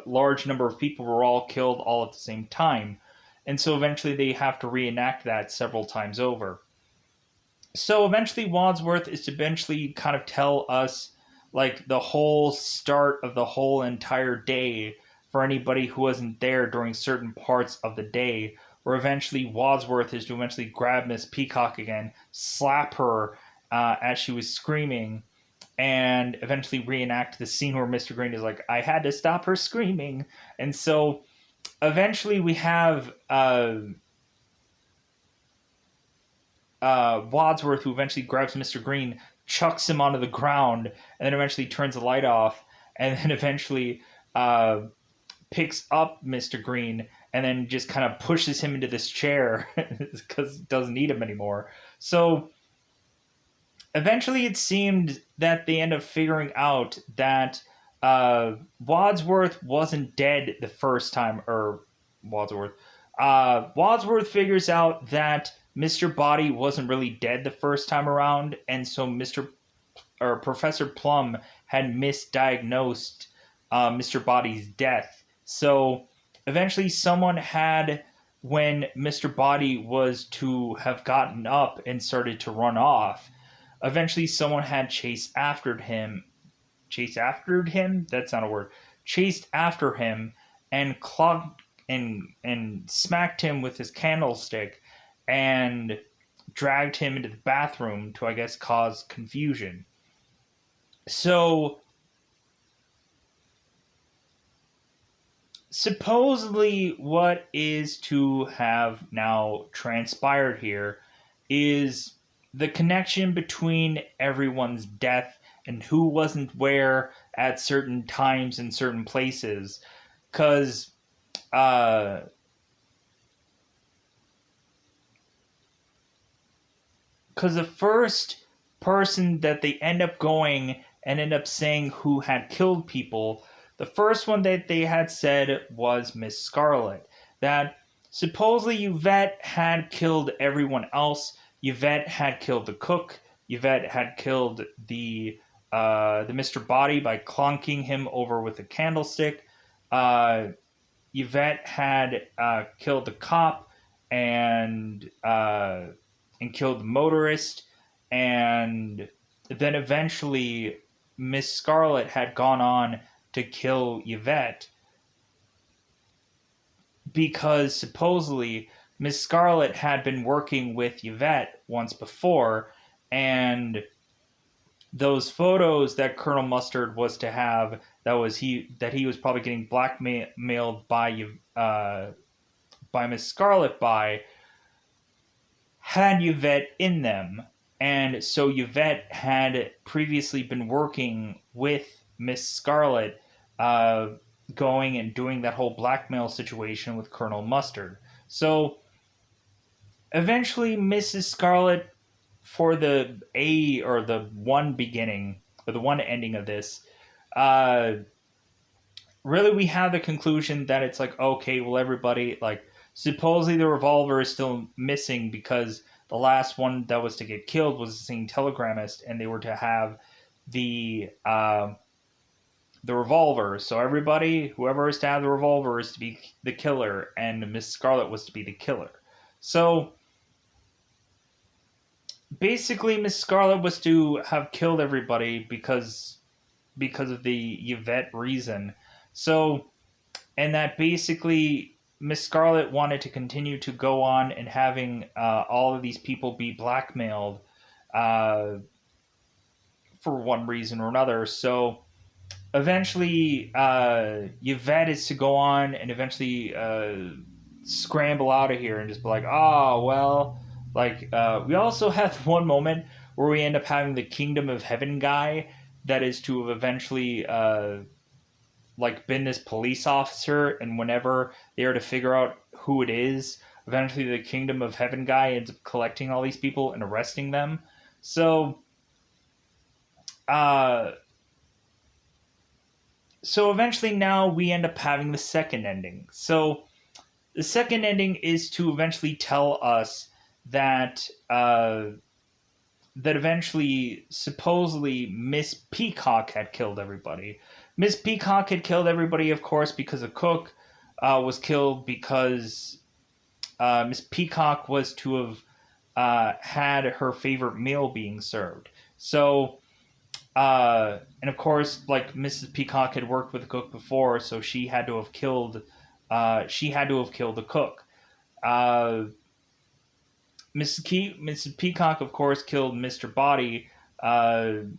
large number of people were all killed all at the same time. And so eventually they have to reenact that several times over. So eventually Wadsworth is to eventually kind of tell us like the whole start of the whole entire day for anybody who wasn't there during certain parts of the day, where eventually Wadsworth is to eventually grab Miss Peacock again, slap her as she was screaming, and eventually reenact the scene where Mr. Green is like, I had to stop her screaming. And so eventually we have Wadsworth, who eventually grabs Mr. Green, chucks him onto the ground, and then eventually turns the light off, and then eventually uh, picks up Mr. Green, and then just kind of pushes him into this chair because he doesn't need him anymore. So eventually it seemed that they end up figuring out that Wadsworth wasn't dead the first time, or Wadsworth. Wadsworth figures out that Mr. Body wasn't really dead the first time around, and so Mr. or Professor Plum had misdiagnosed Mr. Body's death. So eventually, someone had, when Mr. Body was to have gotten up and started to run off, eventually someone had chased after him. Chased after him? That's not a word. Chased after him and clogged and smacked him with his candlestick and dragged him into the bathroom to, I guess, cause confusion. So supposedly what is to have now transpired here is the connection between everyone's death and who wasn't where at certain times in certain places. Because uh, the first person that they end up going and end up saying who had killed people, the first one that they had said was Miss Scarlett. That supposedly Yvette had killed everyone else. Yvette had killed the cook. Yvette had killed the Mr. Body by clunking him over with a candlestick. Yvette had killed the cop and killed the motorist, and then eventually Miss Scarlett had gone on to kill Yvette because supposedly Miss Scarlett had been working with Yvette once before, and those photos that Colonel Mustard was to have, that he was probably getting blackmailed by Miss Scarlett by, had Yvette in them. And so Yvette had previously been working with Miss Scarlett, going and doing that whole blackmail situation with Colonel Mustard. So eventually, Mrs. Scarlett, for the one beginning, or the one ending of this, really we have the conclusion that it's like, okay, well, everybody, like, supposedly the revolver is still missing because the last one that was to get killed was the same telegrammist, and they were to have the revolver. So everybody, whoever is to have the revolver, is to be the killer, and Miss Scarlett was to be the killer. So basically, Miss Scarlett was to have killed everybody because of the Yvette reason. So, and that basically Miss Scarlett wanted to continue to go on and having all of these people be blackmailed uh, for one reason or another. So eventually, Yvette is to go on and eventually scramble out of here and just be like, oh, well, like, we also have one moment where we end up having the Kingdom of Heaven guy that is to have eventually like been this police officer, and whenever they are to figure out who it is, eventually the Kingdom of Heaven guy ends up collecting all these people and arresting them. So uh So eventually now we end up having the second ending. So the second ending is to eventually tell us that that eventually, supposedly, Miss Peacock had killed everybody. Miss Peacock had killed everybody, of course, because a cook was killed because Miss Peacock was to have had her favorite meal being served. So, and of course, like Mrs. Peacock had worked with a cook before, so she had to have killed. She had to have killed the cook. Uh, Mrs. Peacock, of course, killed Mr. Body. Of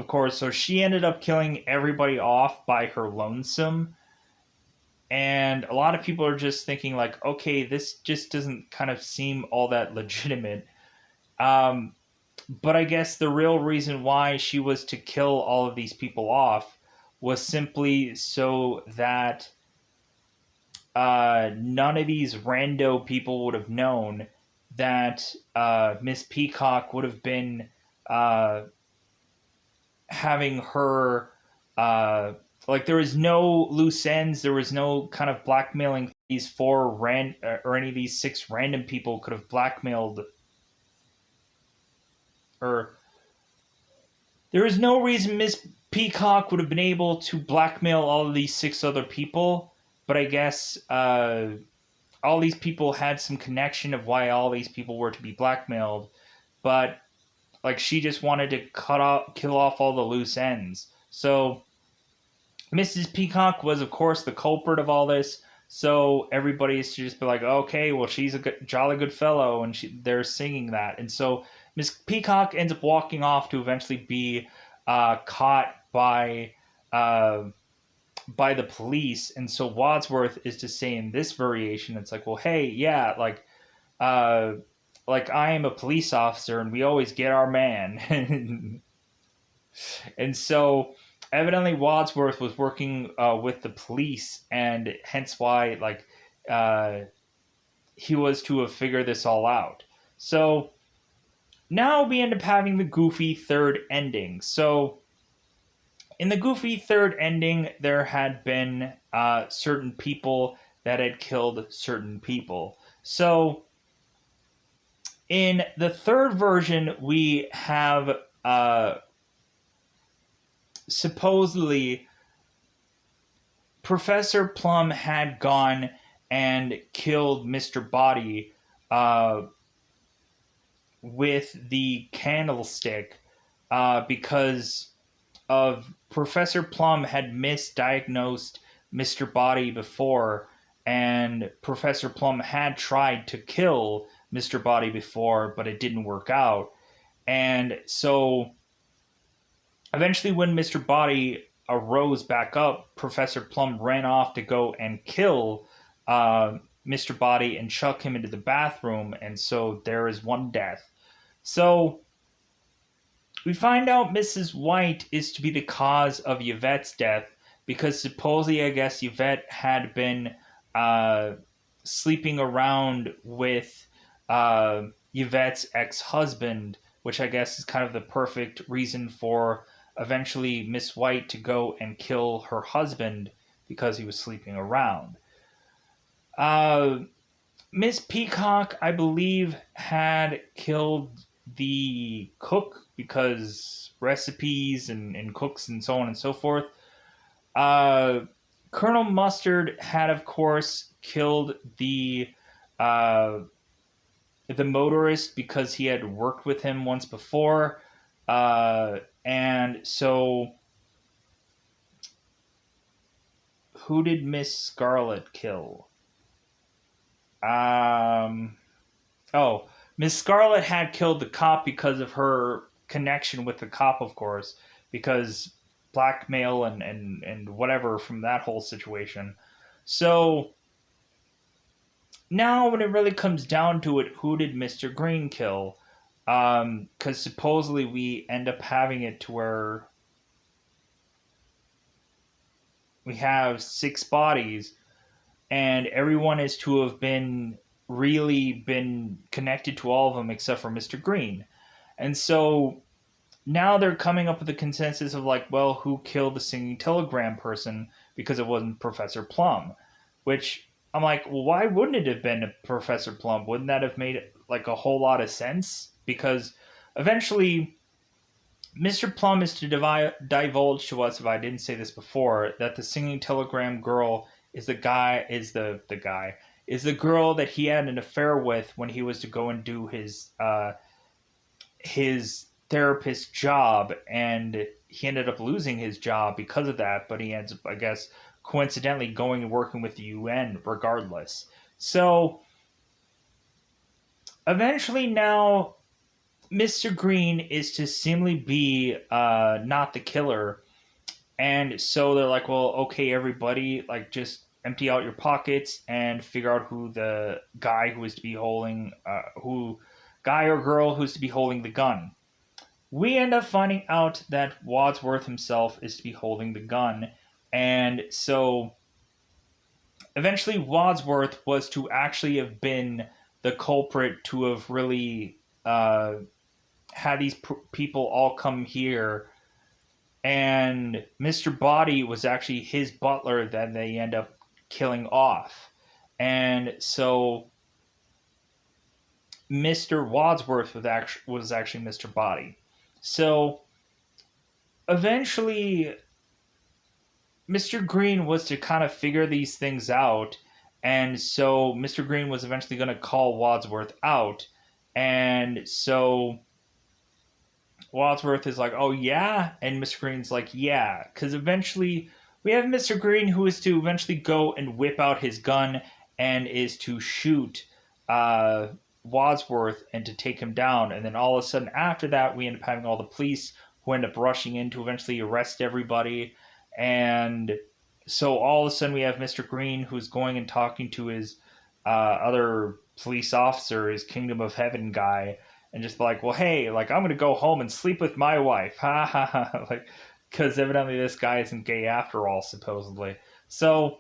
course, so she ended up killing everybody off by her lonesome. And a lot of people are just thinking, like, okay, this just doesn't kind of seem all that legitimate. Um, but I guess the real reason why she was to kill all of these people off was simply so that none of these rando people would have known that Miss Peacock would have been uh, having her like there was no loose ends, there was no kind of blackmailing. These or any of these six random people could have blackmailed, or there is no reason Miss Peacock would have been able to blackmail all of these six other people. But I guess all these people had some connection of why all these people were to be blackmailed. But like she just wanted to kill off all the loose ends. So Mrs. Peacock was, of course, the culprit of all this. So everybody is to just be like, okay, well, she's a jolly good fellow, and they're singing that. And so Miss Peacock ends up walking off to eventually be caught uh, by the police. And so Wadsworth is to say in this variation, it's like, well, hey, yeah, uh, like I am a police officer, and we always get our man. And so evidently Wadsworth was working with the police, and hence why uh, he was to have figured this all out. So now we end up having the goofy third ending. So in the goofy third ending, there had been certain people that had killed certain people. So in the third version, we have supposedly Professor Plum had gone and killed Mr. Body uh, with the candlestick because of Professor Plum had misdiagnosed Mr. Body before, and Professor Plum had tried to kill Mr. Body before, but it didn't work out. And so eventually, when Mr. Body arose back up, Professor Plum ran off to go and kill Mr. Body and chuck him into the bathroom, and so there is one death. So we find out Mrs. White is to be the cause of Yvette's death because supposedly, I guess, Yvette had been uh, sleeping around with Yvette's ex husband, which I guess is kind of the perfect reason for eventually Miss White to go and kill her husband because he was sleeping around. Uh, Miss Peacock, I believe, had killed the cook because recipes and cooks and so on and so forth. Uh, Colonel Mustard had, of course, killed uh, the motorist because he had worked with him once before. And so, who did Miss Scarlett kill? Um, oh, Miss Scarlett had killed the cop because of her connection with the cop, of course, because blackmail and whatever from that whole situation. So now, when it really comes down to it, who did Mr. Green kill? Because supposedly we end up having it to where we have six bodies, and everyone is to have been really been connected to all of them except for Mr. Green. And so now they're coming up with a consensus of like, well, who killed the singing telegram person because it wasn't Professor Plum, which I'm like, well, why wouldn't it have been Professor Plum? Wouldn't that have made like a whole lot of sense? Because eventually Mr. Plum is to divulge to us, if I didn't say this before, that the singing telegram girl is the guy is the girl that he had an affair with when he was to go and do his therapist job, and he ended up losing his job because of that. But he ends up, I guess, coincidentally going and working with the UN regardless. So eventually, now Mr. Green is to seemingly be not the killer. And so they're like, well, okay, everybody, like, just empty out your pockets and figure out who the guy who is to be holding, guy or girl who's to be holding the gun. We end up finding out that Wadsworth himself is to be holding the gun. And so eventually, Wadsworth was to actually have been the culprit to have really had these people all come here, and Mr. Body was actually his butler that they end up killing off. And so Mr. Wadsworth was actually Mr. Body. So eventually Mr. Green was to kind of figure these things out, and so Mr. Green was eventually going to call Wadsworth out. And so Wadsworth is like, oh yeah? And Mr. Green's like, yeah. Because eventually we have Mr. Green who is to eventually go and whip out his gun and is to shoot uh, Wadsworth and to take him down. And then all of a sudden after that, we end up having all the police who end up rushing in to eventually arrest everybody. And so all of a sudden we have Mr. Green who's going and talking to his other police officer, his Kingdom of Heaven guy, and just like, well, hey, like, I'm gonna go home and sleep with my wife, ha ha ha, like, because evidently this guy isn't gay after all, supposedly. So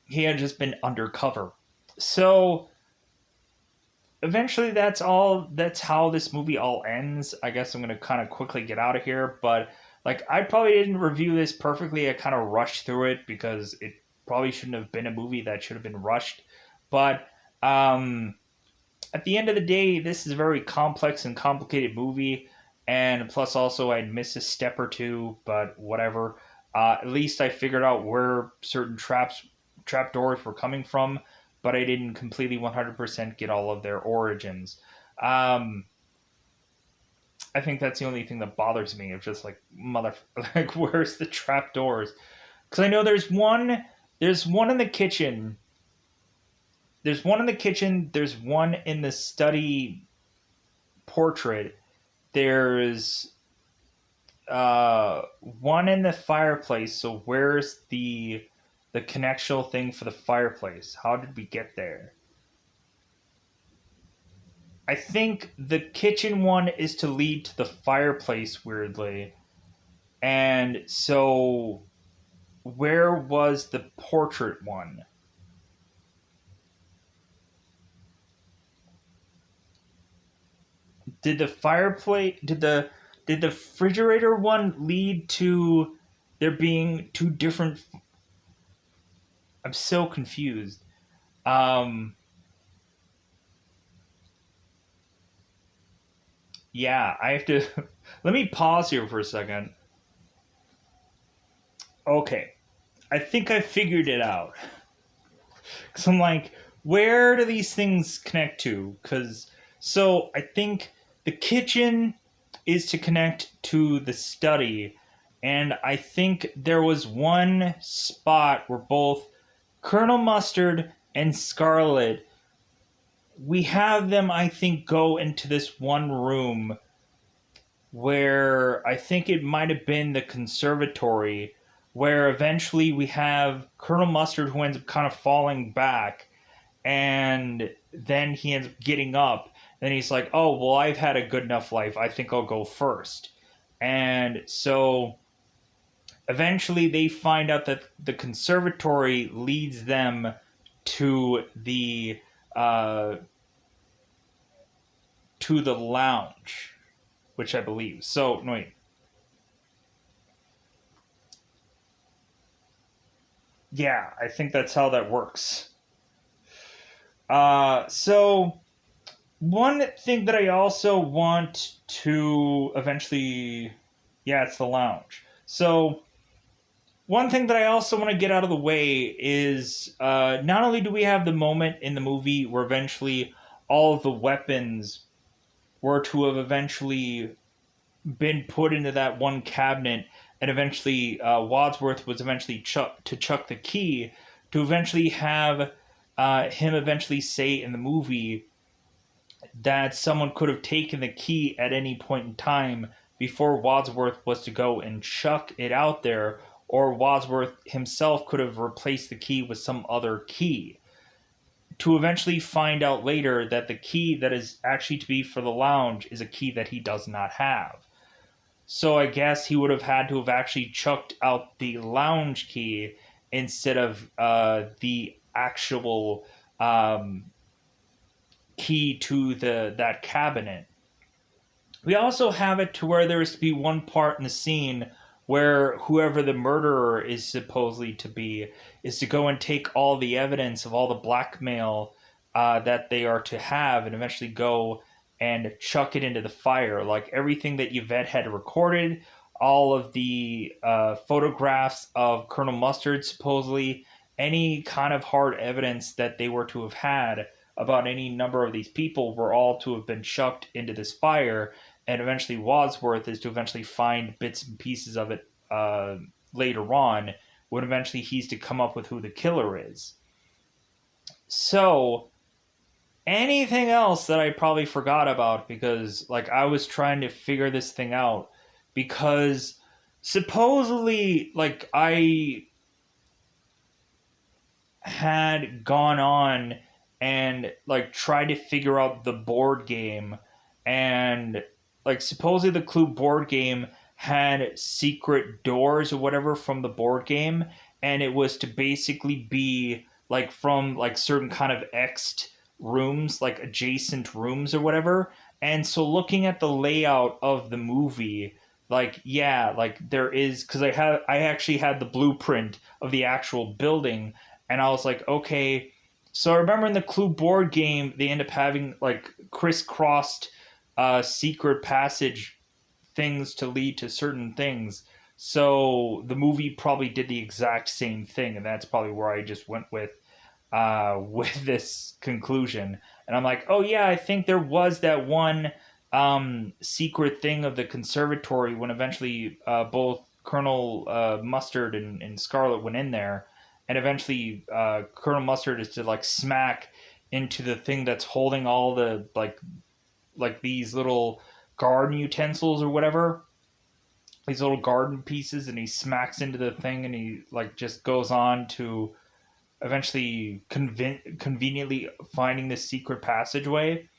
he had just been undercover. So eventually, that's all. That's how this movie all ends. I guess I'm gonna kind of quickly get out of here, but like, I probably didn't review this perfectly. I kind of rushed through it because it probably shouldn't have been a movie that should have been rushed, but at the end of the day, this is a very complex and complicated movie, and plus also I'd miss a step or two, but whatever. At least I figured out where certain trapdoors were coming from, but I didn't completely 100% get all of their origins. Um, I think that's the only thing that bothers me. It's just like, like, where's the trapdoors? Because I know there's one in the kitchen. There's one in the kitchen. There's one in the study portrait. There's one in the fireplace. So where's the connectional thing for the fireplace? How did we get there? I think the kitchen one is to lead to the fireplace, weirdly. And so where was the portrait one? Did the fireplace did the refrigerator one lead to there being two different? I'm so confused. Um, yeah, I have to. Let me pause here for a second. Okay, I think I figured it out. Cause I'm like, where do these things connect to? Cause so I think the kitchen is to connect to the study, and I think there was one spot where both Colonel Mustard and Scarlett, we have them, I think, go into this one room where I think it might have been the conservatory, where eventually we have Colonel Mustard who ends up kind of falling back, and then he ends up getting up. Then he's like, oh, well, I've had a good enough life. I think I'll go first. And so eventually they find out that the conservatory leads them to uh, the lounge, which I believe. So no, wait. yeah, I think that's how that works. So one thing that I also want to eventually, yeah, it's the lounge. So one thing that I also want to get out of the way is not only do we have the moment in the movie where eventually all of the weapons were to have eventually been put into that one cabinet, and eventually Wadsworth was eventually chuck the key to eventually have him eventually say in the movie that someone could have taken the key at any point in time before Wadsworth was to go and chuck it out there, or Wadsworth himself could have replaced the key with some other key. To eventually find out later that the key that is actually to be for the lounge is a key that he does not have. So I guess he would have had to have actually chucked out the lounge key instead of the actual key to the that cabinet. We also have it to where there is to be one part in the scene where whoever the murderer is supposedly to be is to go and take all the evidence of all the blackmail that they are to have and eventually go and chuck it into the fire. Like everything that Yvette had recorded, all of the photographs of Colonel Mustard, supposedly, any kind of hard evidence that they were to have had about any number of these people were all to have been chucked into this fire, and eventually Wadsworth is to eventually find bits and pieces of it later on, when eventually he's to come up with who the killer is. So, anything else that I probably forgot about because, like, I was trying to figure this thing out because supposedly, like, I had gone on and like tried to figure out the board game, and like supposedly the Clue board game had secret doors or whatever from the board game, and it was to basically be like from like certain kind of X'd rooms, like adjacent rooms or whatever. And so looking at the layout of the movie, like yeah, like there is, because I actually had the blueprint of the actual building, and I was like, okay. So I remember in the Clue board game, they end up having like crisscrossed secret passage things to lead to certain things. So the movie probably did the exact same thing, and that's probably where I just went with this conclusion. And I'm like, oh yeah, I think there was that one secret thing of the conservatory when eventually both Colonel Mustard and Scarlett went in there, and eventually Colonel Mustard is to like smack into the thing that's holding all the like these little garden utensils or whatever, these little garden pieces, and he smacks into the thing, and he like just goes on to eventually conveniently finding this secret passageway.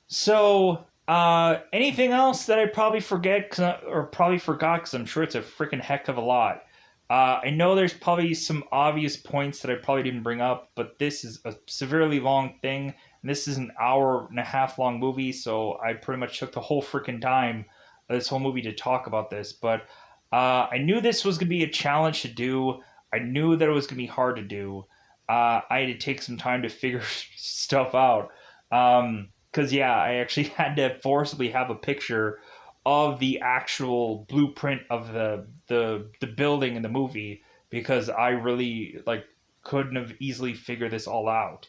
So, anything else that I probably forget or probably forgot because I'm sure it's a freaking heck of a lot. I know there's probably some obvious points that I probably didn't bring up, but this is a severely long thing. And this is an hour and a half long movie, so I pretty much took the whole freaking time of this whole movie to talk about this. But I knew this was going to be a challenge to do. I knew that it was going to be hard to do. I had to take some time to figure stuff out. Because yeah, I actually had to forcibly have a picture of the actual blueprint of the building in the movie because I really like couldn't have easily figured this all out.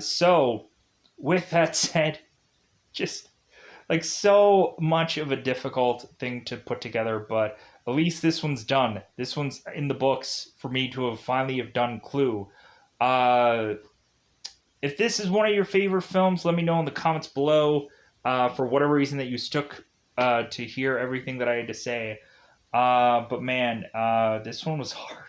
So with that said, just like so much of a difficult thing to put together, but at least this one's done. This one's in the books for me to have finally have done Clue. Uh, if this is one of your favorite films, let me know in the comments below. For whatever reason that you stuck to hear everything that I had to say. But man, this one was hard.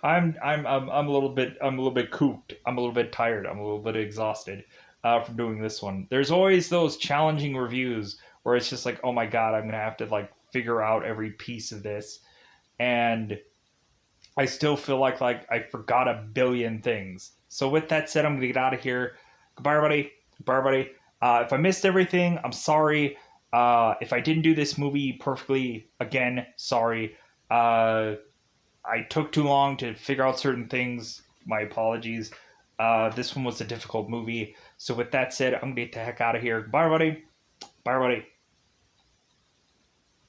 I'm a little bit cooped. I'm a little bit tired. I'm a little bit exhausted from doing this one. There's always those challenging reviews where it's just like, oh my god, I'm gonna have to like figure out every piece of this, and I still feel like I forgot a billion things. So with that said, I'm gonna get out of here. Goodbye, everybody. Goodbye, everybody. If I missed everything, I'm sorry. If I didn't do this movie perfectly, again, sorry. I took too long to figure out certain things. My apologies. This one was a difficult movie. So with that said, I'm gonna get the heck out of here. Bye, everybody. Bye, everybody.